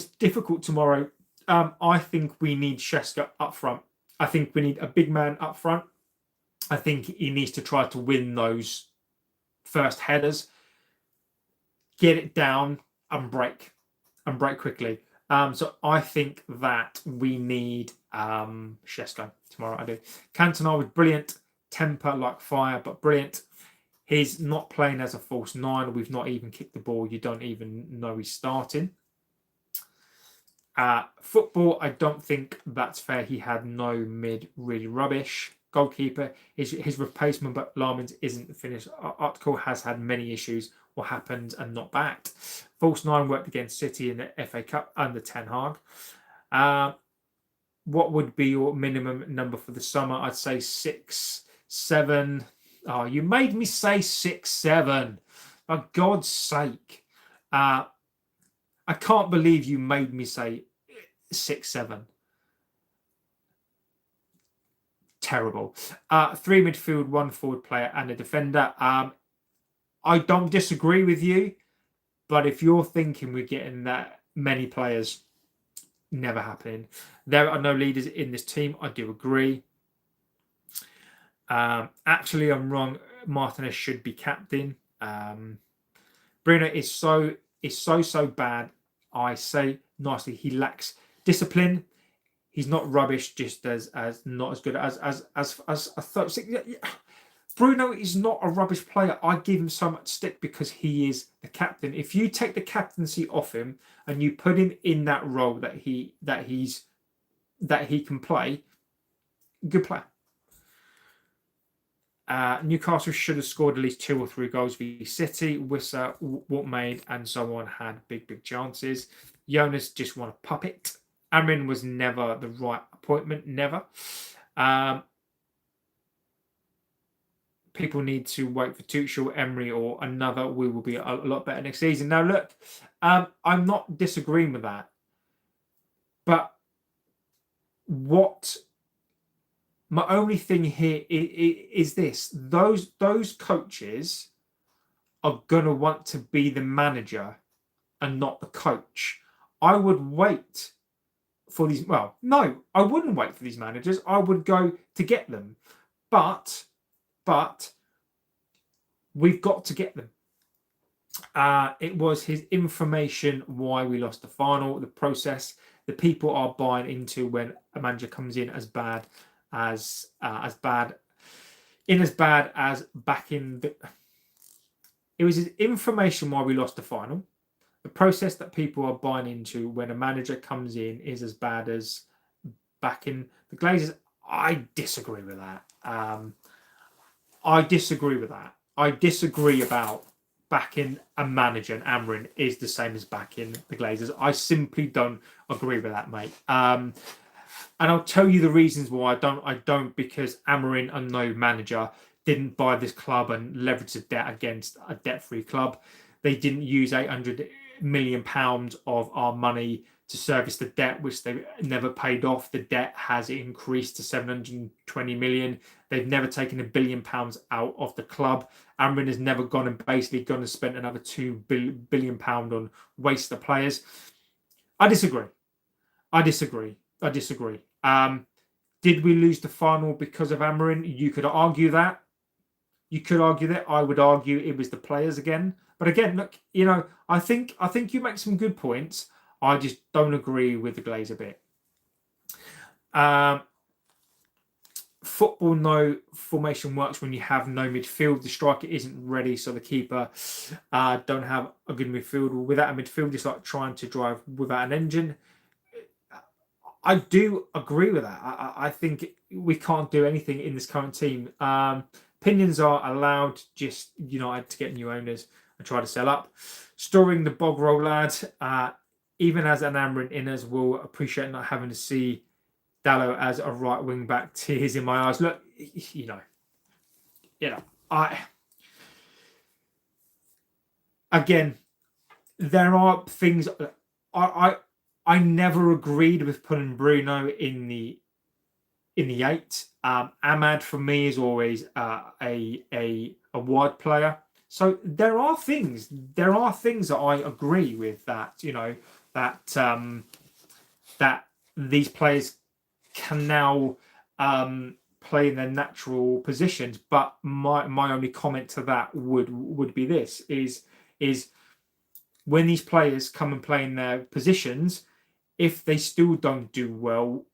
think we need Šeško up front. I think we need a big man up front. I think he needs to try to win those first headers, get it down and break quickly. So I think that we need Shesko tomorrow. I do. Cantona was brilliant, temper like fire, but brilliant. He's not playing as a false nine. We've not even kicked the ball. You don't even know he's starting. Football, I don't think that's fair. He had no mid, really rubbish. Goalkeeper, his replacement, but Larmins isn't finished. Article has had many issues. What happened and not backed. False nine worked against City in the FA Cup under Ten Hag. What would be your minimum number for the summer? I'd say 6, 7. Oh, you made me say 6, 7. For God's sake. I can't believe you made me say 6, 7. Terrible. 3 midfield, 1 forward player, and a defender. I don't disagree with you, but if you're thinking we're getting that many players, never happening. There are no leaders in this team. I do agree. Actually, I'm wrong. Martinez should be captain. Bruno is so bad. I say nicely, he lacks discipline. He's not rubbish, just as not as good as I thought. Bruno is not a rubbish player. I give him so much stick because he is the captain. If you take the captaincy off him and you put him in that role that he can play, good player. Newcastle should have scored at least 2 or 3 goals for City. Wissa, what made, and so on had big chances. Jonas just won a puppet. Amrin was never the right appointment, never. People need to wait for Tuchel, Emery, or another. We will be a lot better next season. Now, look, I'm not disagreeing with that. But what my only thing here is this. Those coaches are going to want to be the manager and not the coach. I would wait for these. Well, no, I wouldn't wait for these managers. I would go to get them. But we've got to get them. It was his information why we lost the final, the process. The people are buying into when a manager comes in as bad as back in the. It was his information why we lost the final. The process that people are buying into when a manager comes in is as bad as back in the Glazers. I disagree with that. I disagree about backing a manager and Amrin is the same as backing the Glazers. I simply don't agree with that, mate. And I'll tell you the reasons why I don't because Amrin, a no manager, didn't buy this club and leverage the debt against a debt-free club. They didn't use £800 million of our money to service the debt, which they never paid off. The debt has increased to 720 million. They've never taken £1 billion out of the club. Amrin has never gone and spent another £2 billion on waste of players. I disagree. Did we lose the final because of Amrin? You could argue that. I would argue it was the players again. But again, look, I think you make some good points. I just don't agree with the Glazer bit. Football, no formation works when you have no midfield. The striker isn't ready, so the keeper don't have a good midfield. Without a midfield, it's like trying to drive without an engine. I do agree with that. I think we can't do anything in this current team. Opinions are allowed, just United to get new owners and try to sell up. Storing the bog roll lad, even as an Amrin inners will appreciate not having to see Dallo as a right wing back. Tears in my eyes. Look, again, there are things I never agreed with putting Bruno in the 8. Ahmad for me is always a wide player. So there are things that I agree with that that these players can now play in their natural positions. But my only comment to that would be this is when these players come and play in their positions, if they still don't do well,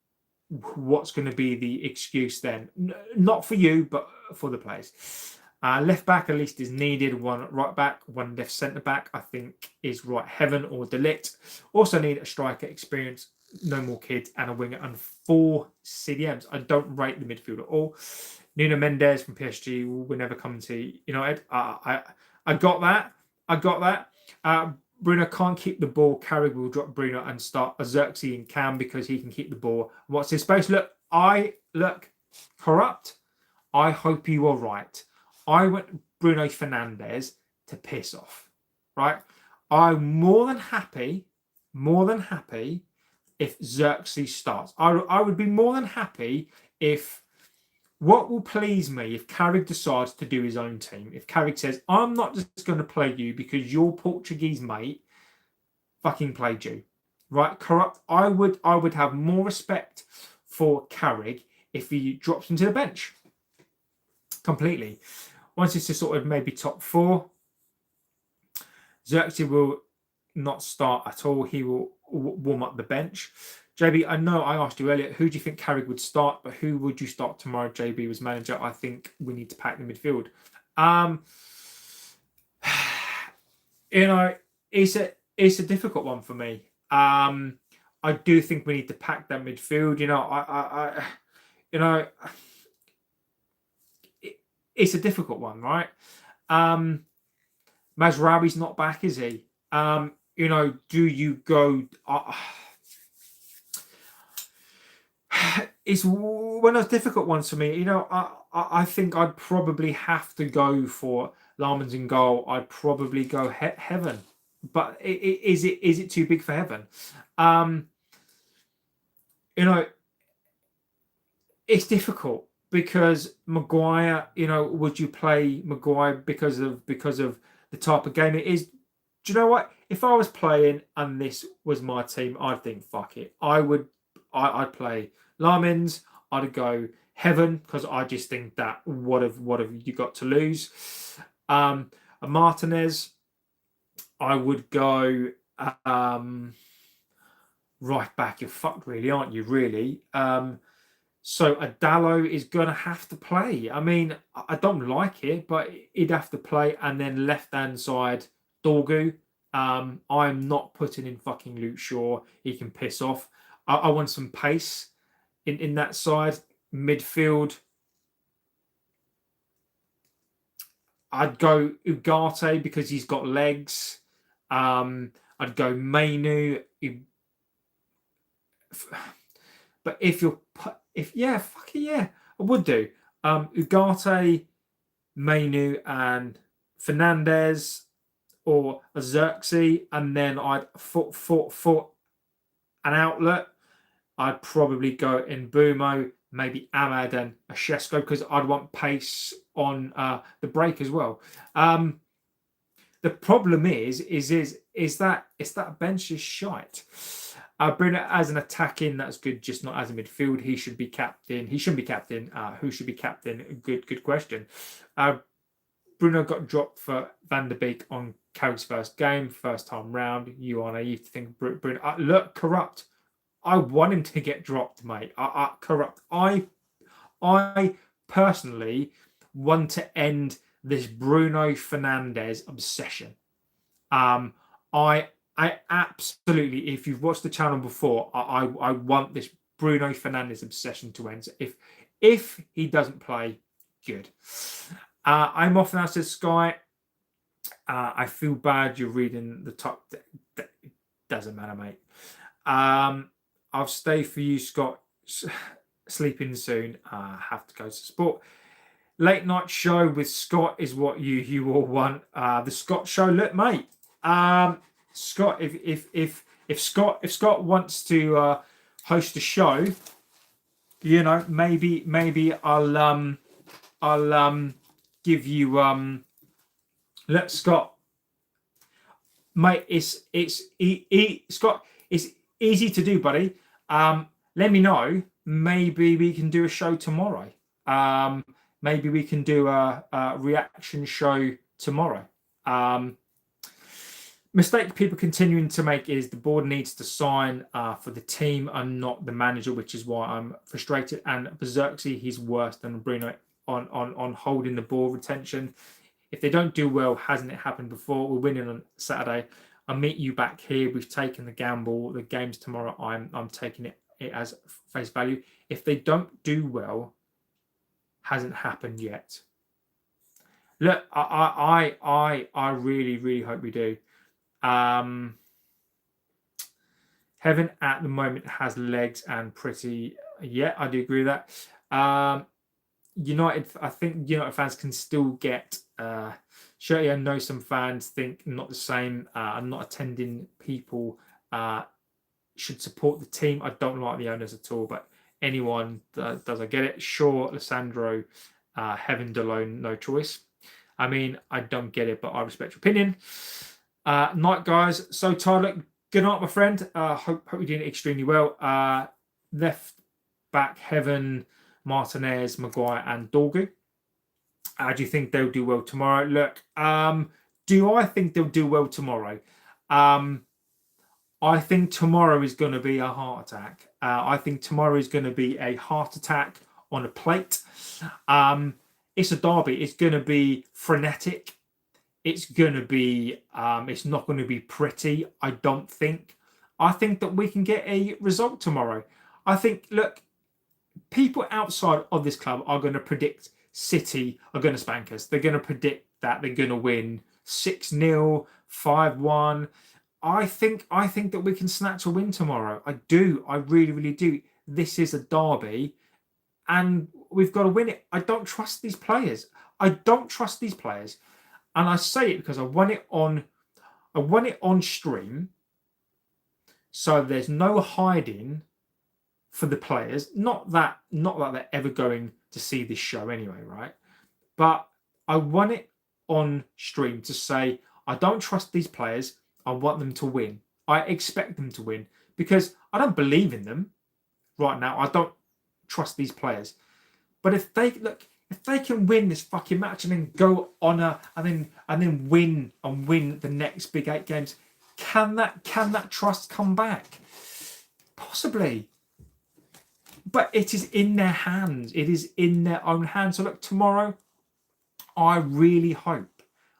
what's going to be the excuse then? Not for you, but for the players. Left back at least is needed. One right back, one left centre back. I think is right heaven or Delict. Also need a striker experience, no more kids, and a winger and 4 CDMs. I don't rate the midfield at all. Nuno Mendes from PSG will never come to United. I got that. I got that. Bruno can't keep the ball. Carrick will drop Bruno and start a Xerxes and Cam because he can keep the ball. What's his space? Look, corrupt. I hope you are right. I want Bruno Fernandes to piss off, right? I'm more than happy if Xerxes starts. I would be more than happy if, what will please me if Carrick decides to do his own team. If Carrick says, I'm not just going to play you because your Portuguese mate fucking played you, right? Corrupt. I would have more respect for Carrick if he drops him to the bench completely. Once it's to sort of maybe top 4, Xerxes will not start at all. He will warm up the bench. JB, I know I asked you earlier, who do you think Carrick would start, but who would you start tomorrow? JB was manager. I think we need to pack the midfield. It's a difficult one for me. I do think we need to pack that midfield. It's a difficult one, right? Mazraoui's not back, is he? Do you go? It's one of those difficult ones for me. I think I'd probably have to go for Larmans in goal. I'd probably go Heaven, but is it too big for Heaven? It's difficult because Maguire. Would you play Maguire because of the type of game it is? Do you know what? If I was playing and this was my team, I'd think fuck it. I'd play Larmans. I'd go Heaven because I just think that what have you got to lose? A Martinez, I would go right back. You're fucked, really, aren't you? Really. So Adalo is gonna have to play. I mean, I don't like it, but he'd have to play. And then left hand side, Dorgu. I'm not putting in fucking Luke Shaw. He can piss off. I want some pace in that side. Midfield, I'd go Ugarte because he's got legs. I'd go Mainu. But if I would do. Ugarte, Mainu, and Fernandes, or a Xerxes, and then I'd for an outlet. I'd probably go in Bumo, maybe Ahmad and a Shesko because I'd want pace on the break as well. The problem is that bench is shite. Bruno as an attacking, that's good, just not as a midfield. He should be captain. He shouldn't be captain. Who should be captain? Good question. Bruno got dropped for Van der Beek on Carrick's first game, first time round. You are naive to think Bruno. Look, corrupt. I want him to get dropped, mate. Corrupt. I personally want to end this Bruno Fernandes obsession. I absolutely, if you've watched the channel before, I want this Bruno Fernandes obsession to end. So if he doesn't play, good. I'm off now, says Sky. I feel bad you're reading the top. Doesn't matter, mate. I'll stay for you, Scott. Sleeping soon. Have to go to sport. Late night show with Scott is what you all want. The Scott show. Look, mate. Scott, if Scott wants to host a show, maybe I'll give you let Scott, mate. Scott, it's easy to do, buddy. Let me know. Maybe we can do a show tomorrow. Maybe we can do a reaction show tomorrow. Mistake people continuing to make is the board needs to sign for the team and not the manager, which is why I'm frustrated. And Berserksy, he's worse than Bruno on holding the ball retention. If they don't do well, hasn't it happened before? We're winning on Saturday. I'll meet you back here. We've taken the gamble. The game's tomorrow. I'm taking it as face value. If they don't do well, hasn't happened yet. Look, I really, really hope we do. Heaven at the moment has legs and pretty. Yeah, I do agree with that. United, I think United fans can still get. Surely I know some fans think not the same. I'm not attending people should support the team. I don't like the owners at all, but anyone does, I get it. Sure, Alessandro, Heaven Delone, no choice. I mean, I don't get it, but I respect your opinion. Night, guys. So tired. Good night, my friend. Hope you're doing extremely well. Left back, Heaven, Martinez, Maguire, and Dorgu. Do you think they'll do well tomorrow? Look, do I think they'll do well tomorrow? I think tomorrow is going to be a heart attack. I think tomorrow is going to be a heart attack on a plate. It's a derby. It's going to be frenetic. It's going to be. It's not going to be pretty. I don't think. I think that we can get a result tomorrow. I think. Look, people outside of this club are going to predict City are going to spank us. They're going to predict that they're going to win 6-0, 5-1. I think that we can snatch a win tomorrow. I do. I really, really do. This is a derby, and we've got to win it. I don't trust these players. And I say it because I won it on stream. So there's no hiding for the players. Not that they're ever going to see this show anyway, right? But I won it on stream to say I don't trust these players. I want them to win. I expect them to win because I don't believe in them right now. I don't trust these players. But if they can win this fucking match and then go on and then win the next big 8 games, can that trust come back? Possibly. But it is in their hands. It is in their own hands. So look, tomorrow, I really hope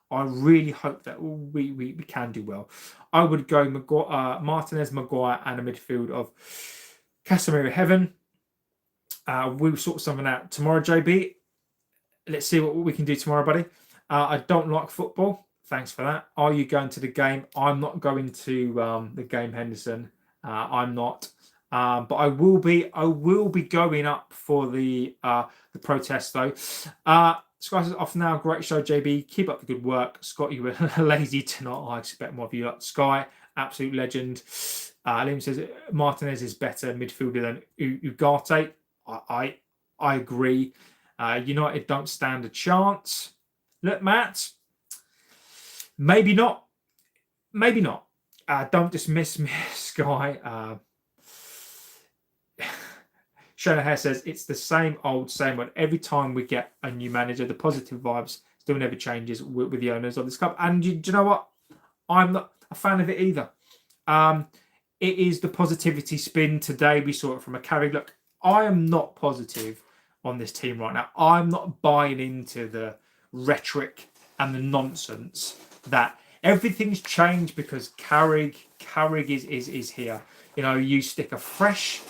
that we can do well. I would go Martinez, Maguire, and a midfield of Casemiro, Heaven. We'll sort something out tomorrow, JB. Let's see what we can do tomorrow, buddy. I don't like football. Thanks for that. Are you going to the game? I'm not going to the game, Henderson. I'm not. But I will be going up for the protest though. Scott is off now. Great show, JB. Keep up the good work. Scott, you were lazy tonight. I expect more of you. Sky, absolute legend. Liam says Martinez is better midfielder than Ugarte. I agree. United don't stand a chance. Look, Matt. Maybe not. Don't dismiss me, Sky. Shanahan says it's the same old. Every time we get a new manager, the positive vibes still never changes with the owners of this club. And do you know what? I'm not a fan of it either. It is the positivity spin. Today we saw it from a Carrick. Look, I am not positive on this team right now. I'm not buying into the rhetoric and the nonsense that everything's changed because Carrick is here. You stick a fresh,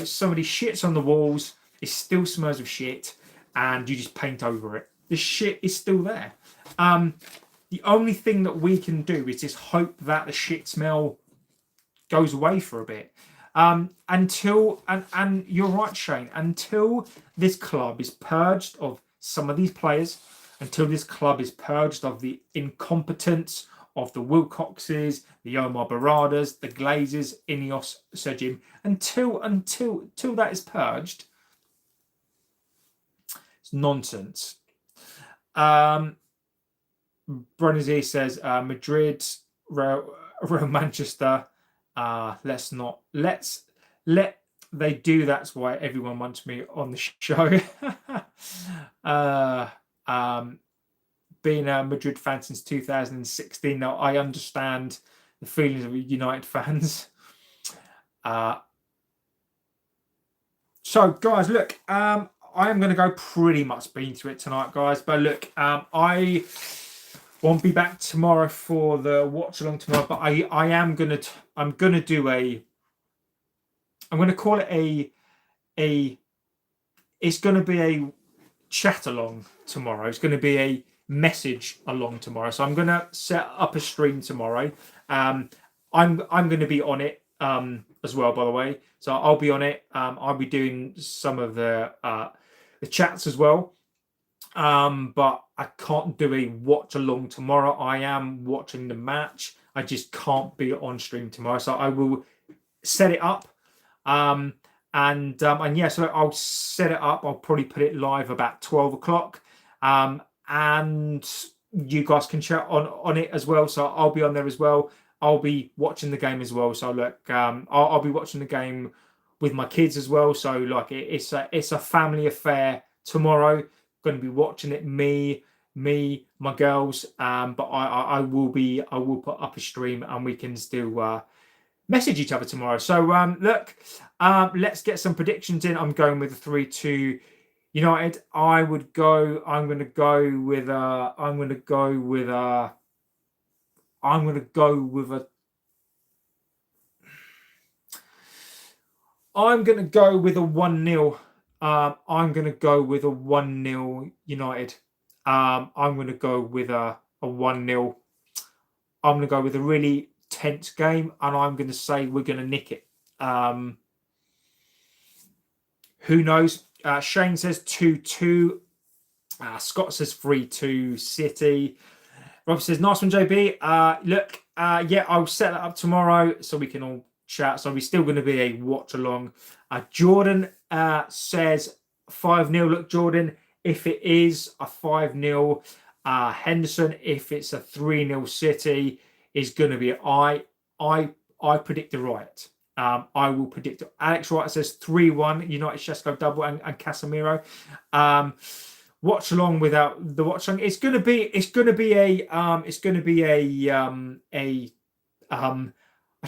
somebody shits on the walls, it still smells of shit, and you just paint over it. The shit is still there. The only thing that we can do is just hope that the shit smell goes away for a bit. Until you're right, Shane, until this club is purged of some of these players, until this club is purged of the incompetence of the Wilcoxes, the Omar Baradas, the Glazers, Ineos, Sir Jim, until that is purged, it's nonsense. Brenazir says Madrid, Real Manchester. Let's let they do. That's why everyone wants me on the show. been a Madrid fan since 2016. Now, I understand the feelings of United fans. So, guys, look, I am going to go pretty much bean to it tonight, guys. But look, I won't be back tomorrow for the watch along tomorrow. But I'm going to do I'm going to call it it's going to be a chat along tomorrow. It's going to be a message along tomorrow. So I'm going to set up a stream tomorrow. I'm going to be on it as well, by the way. So I'll be on it. I'll be doing some of the chats as well. But I can't do a watch along tomorrow. I am watching the match. I just can't be on stream tomorrow. So I will set it up. And yeah, so I'll set it up. I'll probably put it live about 12 o'clock. And you guys can chat on it as well. So I'll be on there as well. I'll be watching the game as well. So look, I'll be watching the game with my kids as well. So like it's a family affair tomorrow. Going to be watching it, me, my girls. But I will put up a stream and we can still message each other tomorrow. So look, let's get some predictions in. I'm going with a 3-2 United. I'm going to go with a 1-0. I'm going to go with a 1-0 United. I'm going to go with a 1-0. I'm going to go with a really tense game, and I'm going to say we're going to nick it. Who knows? Shane says 2-2. Scott says 3-2 City. Rob says, nice one, JB. Look, yeah, I'll set that up tomorrow so we can all chat. So we're still going to be a watch along. Jordan says 5-0. Look, Jordan, if it is a 5-0, Henderson, if it's a 3-0 City, is going to be I predict a riot. I will predict it. Alex Wright says 3-1 United Shesko double and Casemiro. Watch along without the watch along. It's going to be a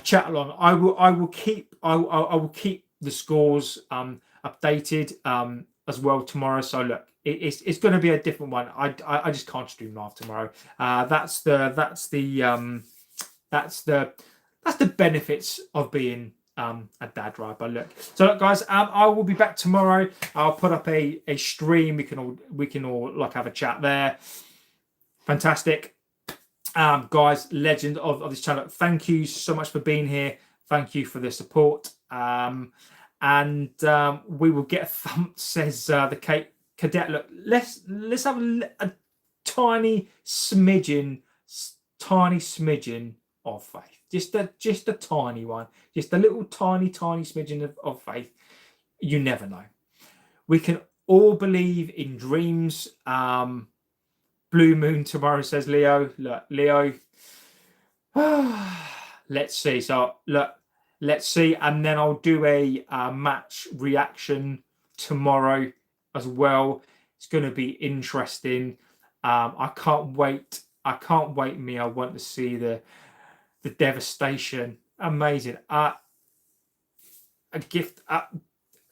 chat along. I will keep the scores updated as well tomorrow. So look, it's going to be a different one. I just can't stream live tomorrow. That's the benefits of being a dad, right? But look, so look, guys, I will be back tomorrow. I'll put up a stream. We can all like have a chat there. Fantastic, guys, legend of this channel. Thank you so much for being here. Thank you for the support. And we will get thumped, says the cadet. Look, let's have a tiny smidgen of faith. Just a tiny one. Just a little tiny smidgen of faith. You never know. We can all believe in dreams. Blue moon tomorrow, says Leo. Look, Leo. Let's see. So look, let's see. And then I'll do a match reaction tomorrow as well. It's going to be interesting. I can't wait. I want to see the devastation. Amazing. A gift.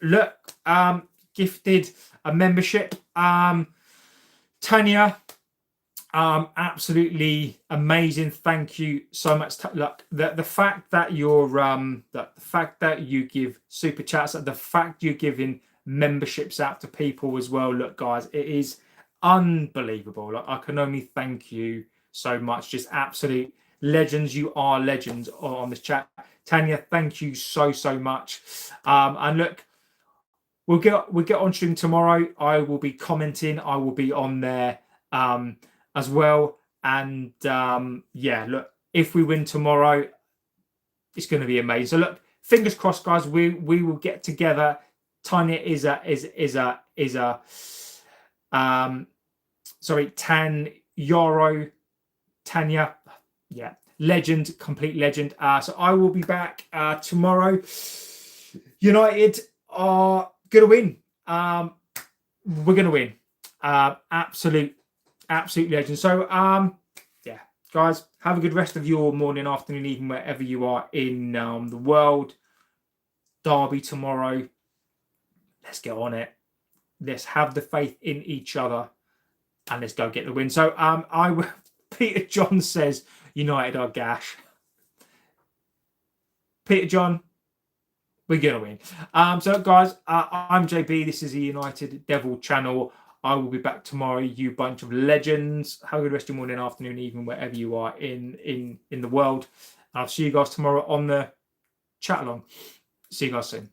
Look, gifted a membership. Tanya, absolutely amazing. Thank you so much. Look, the fact that you're the fact that you give super chats, the fact you're giving memberships out to people as well. Look, guys, it is unbelievable. Like, I can only thank you so much. Just absolute legends. You are legends on this chat. Tanya, thank you so much. And look, we'll get on stream tomorrow. I will be commenting. I will be on there as well. And yeah, look, if we win tomorrow, it's going to be amazing. So look, fingers crossed, guys. We will get together. Tanya is a Tanya, yeah, legend, complete legend. So I will be back tomorrow. United are gonna win. We're gonna win. Absolute Absolutely legend. So, yeah, guys, have a good rest of your morning, afternoon, evening, wherever you are in the world. Derby tomorrow. Let's get on it. Let's have the faith in each other, and let's go get the win. So, Peter John says United are gash. Peter John, we're gonna win. So, guys, I'm JB. This is the United Devil channel. I will be back tomorrow. You bunch of legends. Have a good rest of your morning, afternoon, evening, wherever you are in the world. I'll see you guys tomorrow on the chat along. See you guys soon.